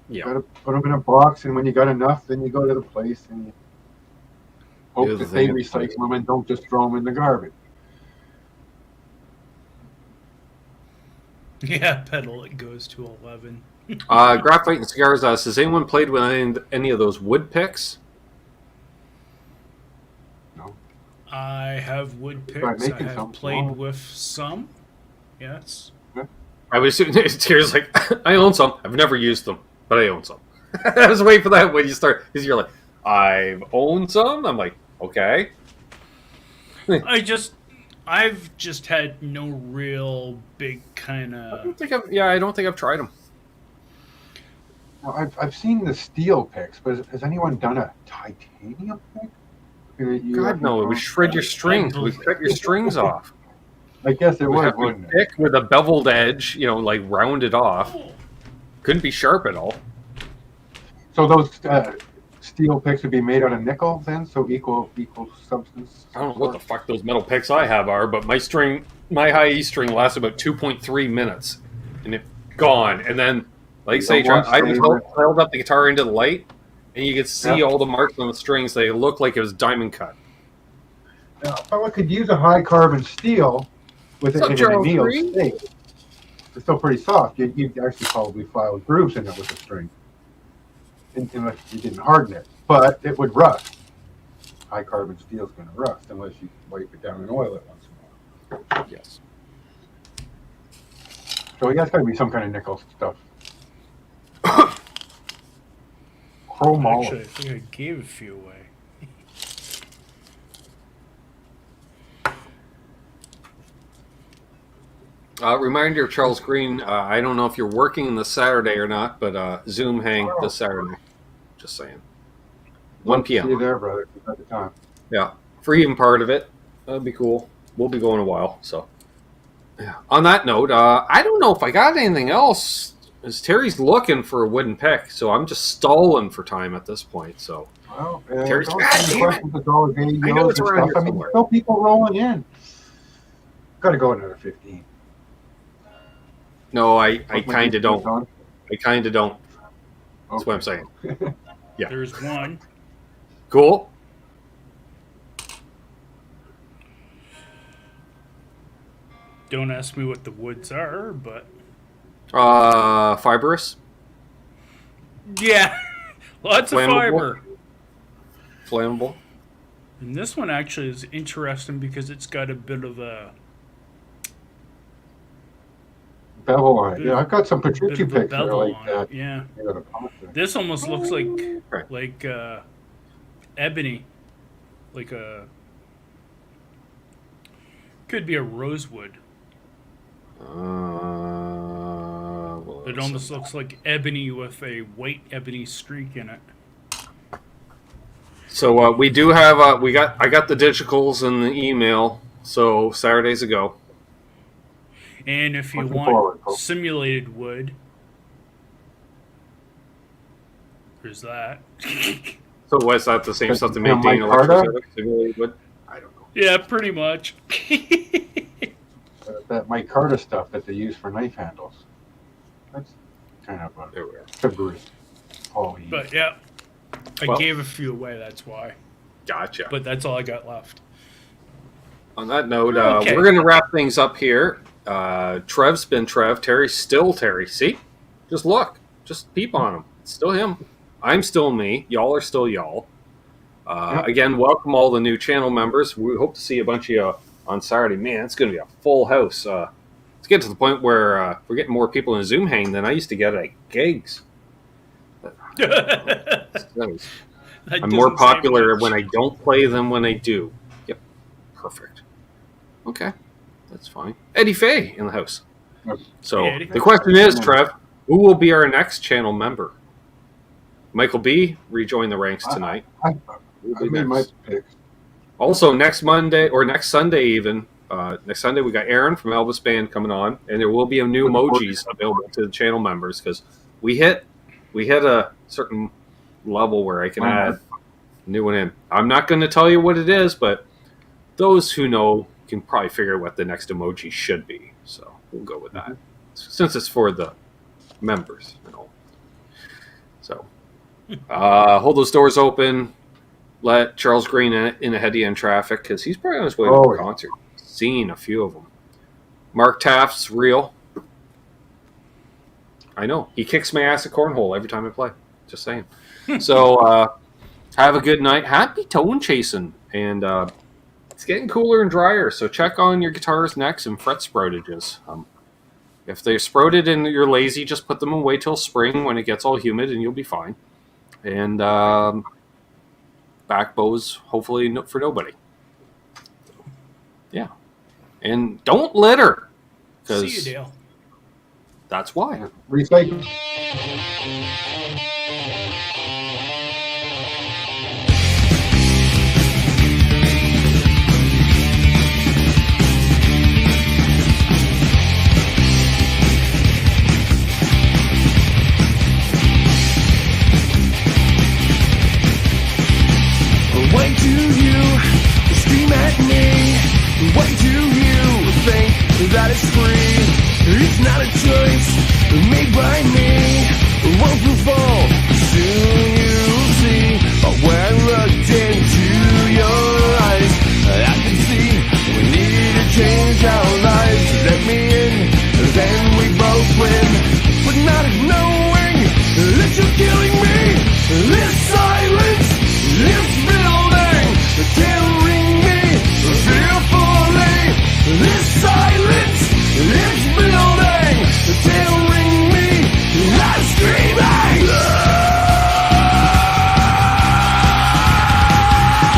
Speaker 2: Yeah.
Speaker 3: You got to put them in a box, and when you got enough, then you go to the place and you hope that they recycle them and don't just throw them in the garbage.
Speaker 4: Yeah, pedal, it goes to 11.
Speaker 2: Graphite and Cigars asks, has anyone played with any of those wood picks?
Speaker 3: No.
Speaker 4: I have wood picks. I have played with some. Yes.
Speaker 2: I was Tears like, I own some. I've never used them, but I own some. I was waiting for that when you start, because you're like, I've owned some? I'm like, okay.
Speaker 4: I've just had no real big kind of...
Speaker 2: I don't think I've tried them.
Speaker 3: Now, I've seen the steel picks, but has anyone done a titanium pick?
Speaker 2: God, no, it would shred your strings. It would cut your strings off.
Speaker 3: I guess it would, wouldn't it?
Speaker 2: Pick with a beveled edge, like rounded off. Couldn't be sharp at all.
Speaker 3: So those steel picks would be made out of nickel then, so equal substance.
Speaker 2: I don't know what the fuck those metal picks I have are, but my high E string lasts about 2.3 minutes, and it's gone. And then, like say, I just held up the guitar into the light, and you could see all the marks on the strings. They looked like it was diamond cut.
Speaker 3: Now, if I could use a high carbon steel, with
Speaker 2: What's up,
Speaker 3: it in a
Speaker 2: Charles
Speaker 3: meal
Speaker 2: Green?
Speaker 3: steak. It's still pretty soft. You'd actually probably file grooves in it with a string, unless you didn't harden it. But it would rust. High carbon steel is going to rust unless you wipe it down and oil it once in a while.
Speaker 2: Yes.
Speaker 3: So that's got to be some kind of nickel stuff. Chromoly.
Speaker 4: Actually, I think I gave a few away.
Speaker 2: Reminder of Charles Green. I don't know if you're working this Saturday or not, but Zoom hang this Saturday. Just saying. 1 p.m.
Speaker 3: See you there, brother. At the time.
Speaker 2: Yeah, for even part of it. That'd be cool. We'll be going a while. So, yeah. On that note, I don't know if I got anything else. As Terry's looking for a wooden pick, so I'm just stalling for time at this point. So,
Speaker 3: Well,
Speaker 2: Terry's-
Speaker 3: don't
Speaker 2: God
Speaker 3: ask me
Speaker 2: damn it.
Speaker 3: questions with all the videos
Speaker 2: I know it's
Speaker 3: and
Speaker 2: around
Speaker 3: stuff.
Speaker 2: here
Speaker 3: I mean,
Speaker 2: somewhere.
Speaker 3: still people rolling in. Got to go another 15.
Speaker 2: no, I kind of don't.
Speaker 3: On.
Speaker 2: I kind of don't. That's what I'm saying. Yeah.
Speaker 4: There's one.
Speaker 2: Cool.
Speaker 4: Don't ask me what the woods are, but
Speaker 2: Fibrous,
Speaker 4: yeah, lots of
Speaker 2: Flammable.
Speaker 4: fiber.
Speaker 2: flammable.
Speaker 4: And this one actually is interesting because it's got a bit of a
Speaker 3: Bevel on it. Yeah, I've got some
Speaker 4: bit
Speaker 3: Petrucci
Speaker 4: of a
Speaker 3: picks that are
Speaker 4: bevel
Speaker 3: like
Speaker 4: on
Speaker 3: that.
Speaker 4: it. Yeah,
Speaker 3: You got a concert.
Speaker 4: this almost looks
Speaker 2: Right.
Speaker 4: like ebony, like a could be a rosewood.
Speaker 2: Well,
Speaker 4: It almost looks like ebony with a white ebony streak in it.
Speaker 2: So we do have I got the digitals in the email. So Saturdays ago.
Speaker 4: And if you
Speaker 3: Looking
Speaker 4: want
Speaker 3: forward, folks.
Speaker 4: simulated wood, there's that.
Speaker 2: So was that the same stuff to
Speaker 3: Yeah,
Speaker 2: maintain
Speaker 3: Mike Carter?
Speaker 2: electrostatic simulated wood? I don't know.
Speaker 4: Yeah, pretty much.
Speaker 3: That Mike Carter stuff that they use for knife handles. That's kind of
Speaker 2: There we are.
Speaker 3: a good poly.
Speaker 4: But yeah, I
Speaker 2: Well-
Speaker 4: gave a few away, that's why.
Speaker 2: Gotcha.
Speaker 4: But that's all I got left.
Speaker 2: On that note,
Speaker 4: Okay.
Speaker 2: we're going to wrap things up here. Trev's been Trev. Terry's still Terry. See? Just look. Just peep on him. It's still him. I'm still me. Y'all are still y'all. Again, welcome all the new channel members. We hope to see a bunch of you on Saturday. Man, it's going to be a full house. Let's get to the point where we're getting more people in Zoom hang than I used to get at gigs. I'm more popular when I don't play than when I do. Yep. Perfect. Okay. That's fine. Eddie Fay in the house. So
Speaker 4: Hey, Eddie.
Speaker 2: the question is, Trev, who will be our next channel member? Michael B. rejoined the ranks tonight.
Speaker 3: I
Speaker 2: Who will be
Speaker 3: made my
Speaker 2: next?
Speaker 3: picks.
Speaker 2: Also, next Monday or next Sunday even, next Sunday we got Aaron from Elvis Band coming on, and there will be a new emojis available to the channel members because we hit a certain level where I can add a new one in. I'm not going to tell you what it is, but those who know can probably figure out what the next emoji should be. So we'll go with that since it's for the members. So hold those doors open. Let Charles Green in ahead of you in traffic because he's probably on his way to the concert. Seen a few of them. Mark Taft's real. I know. He kicks my ass at cornhole every time I play. Just saying. So have a good night. Happy tone chasing. And it's getting cooler and drier. So check on your guitar's necks and fret sproutages. If they're sprouted and you're lazy, just put them away till spring when it gets all humid and you'll be fine. And back bows, hopefully for nobody. Yeah. And don't litter.
Speaker 4: See you,
Speaker 2: Because
Speaker 4: Dale.
Speaker 2: that's why.
Speaker 3: Recycle.
Speaker 1: Why do you scream at me? Why do you think that it's free? It's not